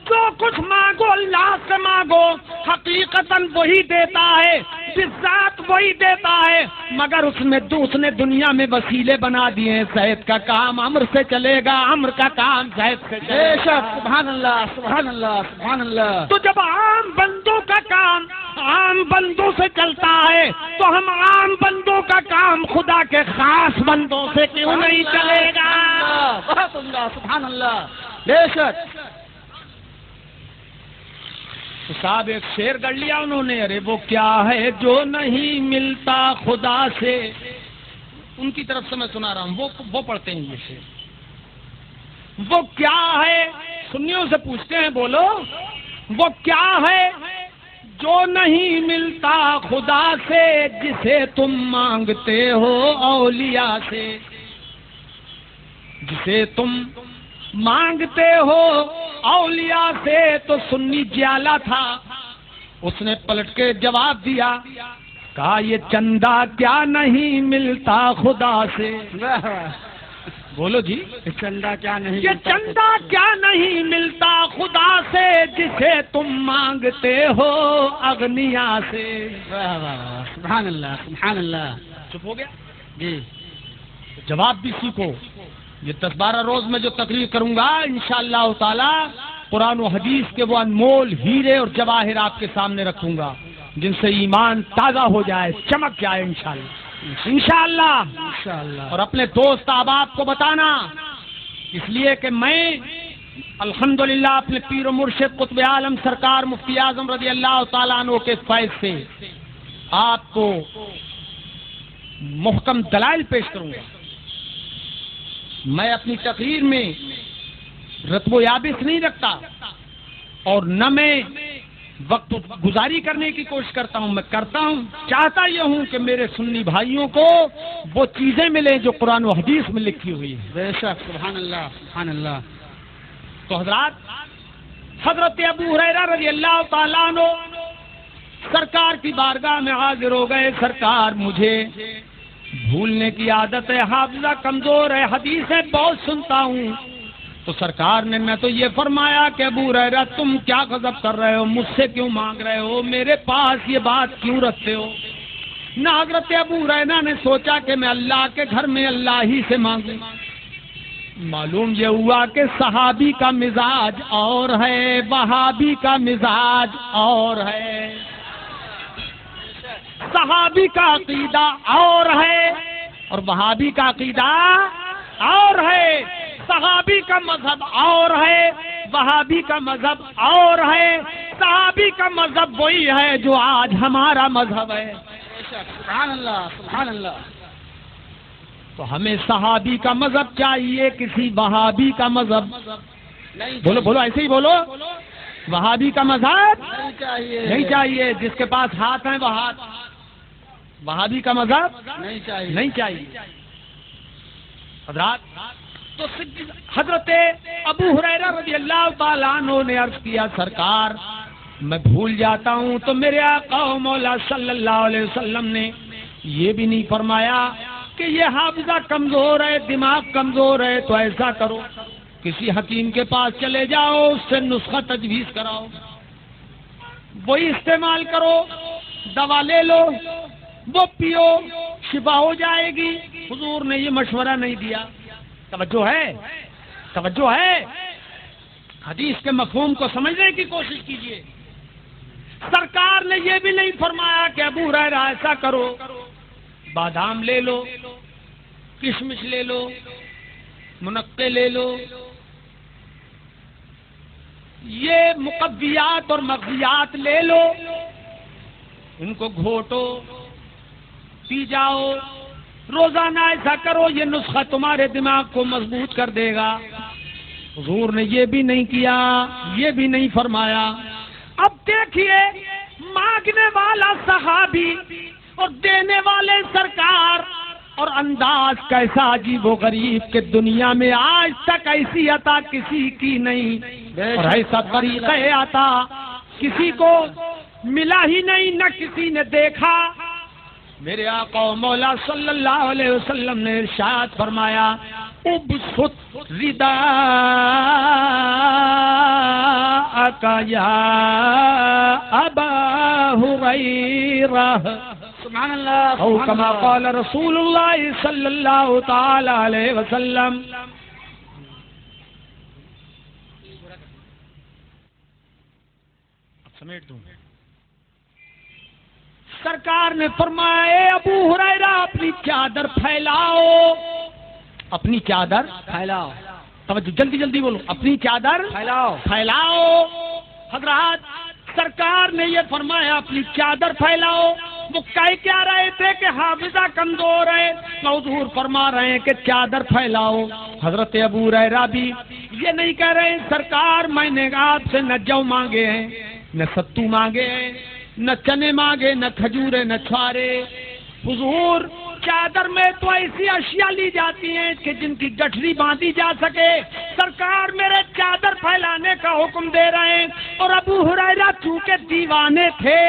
جو کچھ مانگو اللہ سے مانگو. حقیقتاً وہی دیتا ہے, بالذات وہی دیتا ہے, مگر اس نے دنیا میں وسیلے بنا دیے ہیں. صحت کا کام عمر سے چلے گا, عمر کا کام صحت سے چلے بے گا. شک. سبحان اللہ سبحان اللہ سبحان اللہ. تو جب عام بندوں کا کام عام بندوں سے چلتا ہے تو ہم عام بندوں کا کام خدا کے خاص بندوں سے کیوں نہیں چلے گا؟ بہت عمدہ. سبحان اللہ. بے شک. تو صاحب ایک شعر گڑھ لیا انہوں نے. ارے وہ کیا ہے جو نہیں ملتا خدا سے. ان کی طرف سے میں سنا رہا ہوں, وہ پڑھتے ہیں یہ شعر. وہ کیا ہے, سنیوں سے پوچھتے ہیں, بولو وہ کیا ہے جو نہیں ملتا خدا سے جسے تم مانگتے ہو اولیاء سے. جسے تم مانگتے ہو اولیاء سے. تو سنی جیالا تھا, اس نے پلٹ کے جواب دیا, کہا یہ چندہ کیا نہیں ملتا خدا سے. بولو جی, چندہ کیا نہیں یہ چندہ کیا نہیں ملتا خدا سے جسے تم مانگتے ہو اغنیا سے. سبحان اللہ سبحان اللہ. چپ ہو گیا جی. جواب بھی سیکھو. یہ 10-12 روز میں جو تقریر کروں گا انشاءاللہ تعالی قرآن و حدیث کے وہ انمول ہیرے اور جواہر آپ کے سامنے رکھوں گا جن سے ایمان تازہ ہو جائے, چمک جائے انشاءاللہ. اور اپنے دوست احباب کو بتانا, اس لیے کہ میں الحمدللہ اپنے پیر و مرشد قطب عالم سرکار مفتی اعظم رضی اللہ تعالیٰ عنہ کے فیض سے آپ کو محکم دلائل پیش کروں گا. میں اپنی تقریر میں رتب و یابس نہیں رکھتا اور نہ میں وقت گزاری کرنے کی کوشش کرتا ہوں. میں کرتا ہوں, چاہتا یہ ہوں کہ میرے سنی بھائیوں کو وہ چیزیں ملیں جو قرآن و حدیث میں لکھی ہوئی ہیں. بے شک. سبحان اللہ سبحان اللہ. تو حضرت ابو ہریرہ رضی اللہ تعالیٰ عنہ سرکار کی بارگاہ میں حاضر ہو گئے. سرکار مجھے بھولنے کی عادت ہے, حافظہ کمزور ہے, حدیثیں بہت سنتا ہوں. تو سرکار نے نہ تو یہ فرمایا کہ ابو ہریرہ تم کیا غضب کر رہے ہو, مجھ سے کیوں مانگ رہے ہو, میرے پاس یہ بات کیوں رکھتے ہو. نہ حضرت ابو ہریرہ نے سوچا کہ میں اللہ کے گھر میں اللہ ہی سے مانگوں. معلوم یہ ہوا کہ صحابی کا مزاج اور ہے, وہابی کا مزاج اور ہے. صحابی کا عقیدہ اور ہے اور وہابی کا عقیدہ اور ہے. صحابی کا مذہب اور ہے, وہابی کا مذہب اور ہے. صحابی کا مذہب وہی ہے جو آج ہمارا مذہب ہے. سبحان اللہ سبحان اللہ. تو ہمیں صحابی کا مذہب چاہیے, کسی وہابی کا مذہب بولو. بولو ایسے ہی بولو. وہابی کا مذہب نہیں چاہیے. جس کے پاس ہاتھ ہیں وہ ہاتھ. وہابی کا مذہب نہیں چاہیے. حضرات, تو حضرت ابو ہریرہ رضی اللہ تعالیٰ عنہ نے عرض کیا, سرکار میں بھول جاتا ہوں تو میرے آقا و مولا صلی اللہ علیہ وسلم نے یہ بھی نہیں فرمایا کہ یہ حافظہ کمزور ہے, دماغ کمزور ہے, تو ایسا کرو کسی حکیم کے پاس چلے جاؤ, اس سے نسخہ تجویز کراؤ, وہی استعمال کرو, دوا لے لو, وہ پیو, شفا ہو جائے گی. حضور نے یہ مشورہ نہیں دیا. توجہ ہے, توجہ ہے. حدیث کے مفہوم کو سمجھنے کی کوشش کیجیے. سرکار نے یہ بھی نہیں فرمایا کہ ابو ہریرہ ایسا کرو, بادام لے لو, کشمش لے لو, منقے لے لو, یہ مقویات اور مغزیات لے لو، ان کو گھوٹو، پی جاؤ، روزانہ ایسا کرو، یہ نسخہ تمہارے دماغ کو مضبوط کر دے گا۔ حضور نے یہ بھی نہیں کیا، یہ بھی نہیں فرمایا۔ اب دیکھیے مانگنے والا صحابی اور دینے والے سرکار، اور انداز کیسا عجیب و غریب کہ دنیا میں آج تک ایسی عطا کسی کی نہیں، اور ایسا طریقہ عطا کسی کو ملا ہی نہیں، نہ کسی نے دیکھا۔ میرے آقا و مولا صلی اللہ علیہ وسلم نے ارشاد فرمایا، ابسط رداءک یا ابا ہریرہ، سبحان اللہ، او کما قال رسول اللہ صلی اللہ تعالی علیہ وسلم۔ سمیٹ دوں سرکار نے فرمایا، اے ابو ہریرہ اپنی چادر پھیلاؤ، اپنی چادر پھیلاؤ، توجہ جلدی جلدی بولو، اپنی چادر پھیلاؤ، پھیلاؤ۔ حضرات سرکار نے یہ فرمایا اپنی چادر پھیلاؤ۔ وہ کہہ کیا رہے تھے کہ حافظہ کمزور ہے، حضور فرما رہے ہیں کہ چادر پھیلاؤ۔ حضرت ابو ہریرہ بھی یہ نہیں کہہ رہے سرکار میں نے آپ سے نہ جو مانگے ہیں، نہ ستو مانگے ہیں، نہ چنے مانگے، نہ کھجورے، نہ چھوارے۔ حضور چادر میں تو ایسی اشیاء لی جاتی ہیں کہ جن کی گٹھری باندھی جا سکے، سرکار میرے چادر پھیلانے کا حکم دے رہے ہیں۔ اور ابو ہریرہ چونکہ دیوانے تھے،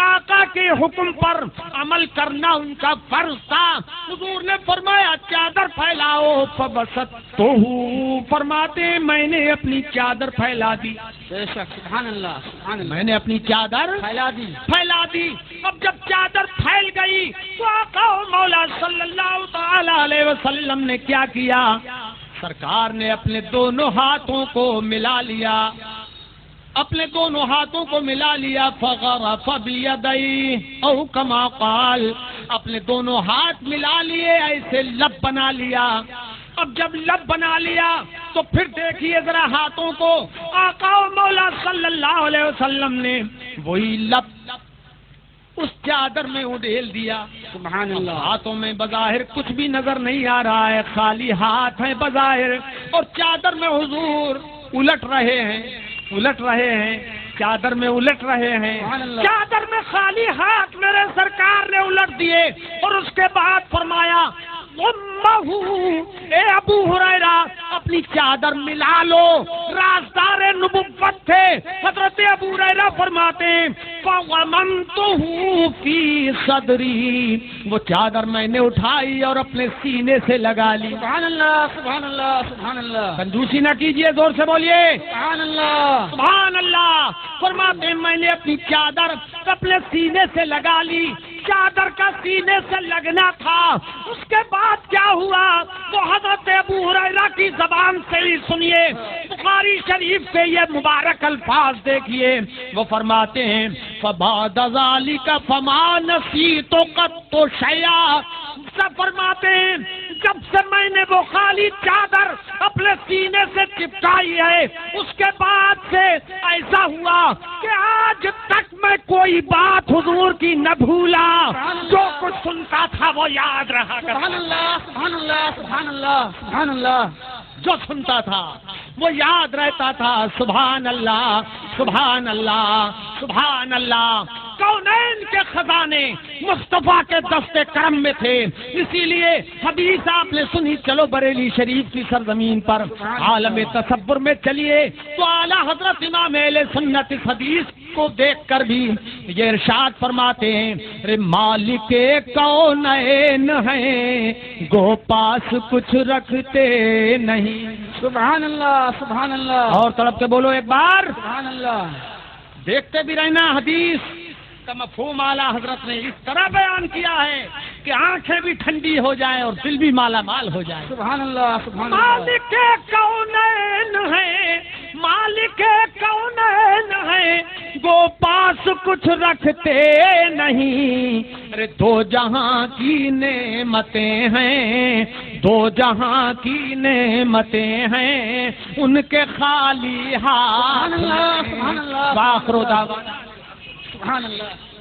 آقا کے حکم پر عمل کرنا ان کا فرض تھا۔ حضور نے فرمایا چادر پھیلاؤ، فبسطتہ، فرماتے ہیں میں نے اپنی چادر پھیلا دی۔ بے شک، سبحان اللہ، سبحان اللہ، میں نے اپنی چادر پھیلا دی، پھیلا دی۔ اب جب چادر پھیل گئی تو آقا و مولا صلی اللہ تعالی علیہ وسلم نے کیا کیا؟ سرکار نے اپنے دونوں ہاتھوں کو ملا لیا، اپنے دونوں ہاتھوں کو ملا لیا، فغرف بیدیہ او کما قال، اپنے دونوں ہاتھ ملا لیے، ایسے لب بنا لیا۔ اب جب لب بنا لیا تو پھر دیکھیے ذرا ہاتھوں کو، آقا و مولا صلی اللہ علیہ وسلم نے وہی لب اس چادر میں اڈیل دیا۔ سبحان اللہ، ہاتھوں میں بظاہر کچھ بھی نظر نہیں آ رہا ہے، خالی ہاتھ ہیں بظاہر، اور چادر میں حضور الٹ رہے ہیں، الٹ رہے ہیں، چادر میں الٹ رہے ہیں، چادر میں خالی ہاتھ میرے سرکار نے الٹ دیے، اور اس کے بعد فرمایا اے ابو ہریرہ اپنی چادر ملا لو۔ رازدار نبوت تھے حضرت ابو ہریرہ فرماتے ہیں فَوَمَنْتُهُ فِي صَدْرِي، وہ چادر میں نے اٹھائی اور اپنے سینے سے لگا لی۔ سبحان اللہ، سبحان اللہ، سبحان اللہ، کنجوسی نہ کیجئے، زور سے بولیے سبحان اللہ، سبحان اللہ۔ فرماتے ہیں میں نے اپنی چادر اپنے سینے سے لگا لی۔ چادر کا سینے سے لگنا تھا، اس کے بعد کیا ہوا وہ حضرت ابو ہریرہ کی زبان سے ہی سنیے، بخاری شریف سے یہ مبارک الفاظ دیکھیے۔ وہ فرماتے ہیں فَبَعْدَ ذَلِكَ فَمَا نَسِيتُ قَطُّ شَيْئًا، فرماتے ہیں جب سے میں نے وہ خالی چادر اپنے سینے سے چپکائی ہے، اس کے بعد سے ایسا ہوا کہ آج تک میں کوئی بات حضور کی نہ بھولا، جو کچھ سنتا تھا وہ یاد رہا کرتا۔ سبحان اللہ، سبحان اللہ، سبحان اللہ، سبحان اللہ، جو سنتا تھا وہ یاد رہتا تھا۔ سبحان اللہ، سبحان اللہ، سبحان اللہ۔ کونین کے خزانے مصطفیٰ کے دست کرم میں تھے، اسی لیے حدیث آپ نے سنی، چلو بریلی شریف کی سرزمین پر عالم تصور میں چلیے تو اعلیٰ حضرت امام اہل سنت اس حدیث کو دیکھ کر بھی یہ ارشاد فرماتے ہیں، رے مالک کونین ہیں گو پاس کچھ رکھتے نہیں۔ سبحان اللہ، سبحان اللہ، اور طرف کے بولو ایک بار، سبحان اللہ، دیکھتے بھی رہنا۔ حدیث کا مفہوم اعلیٰ حضرت نے اس طرح بیان کیا ہے کہ آنکھیں بھی ٹھنڈی ہو جائیں اور دل بھی مالا مال ہو جائے۔ سبحان اللہ، سبحان اللہ، مالک کونین ہے، مالک کونین ہے گو پاس کچھ رکھتے نہیں، ارے دو جہاں کی نعمتیں ہیں دو جہاں کی نعمتیں ہیں ان کے خالی ہاتھ سبحان اللہ، سبحان اللہ، وآخر دعوانا سبحان اللہ.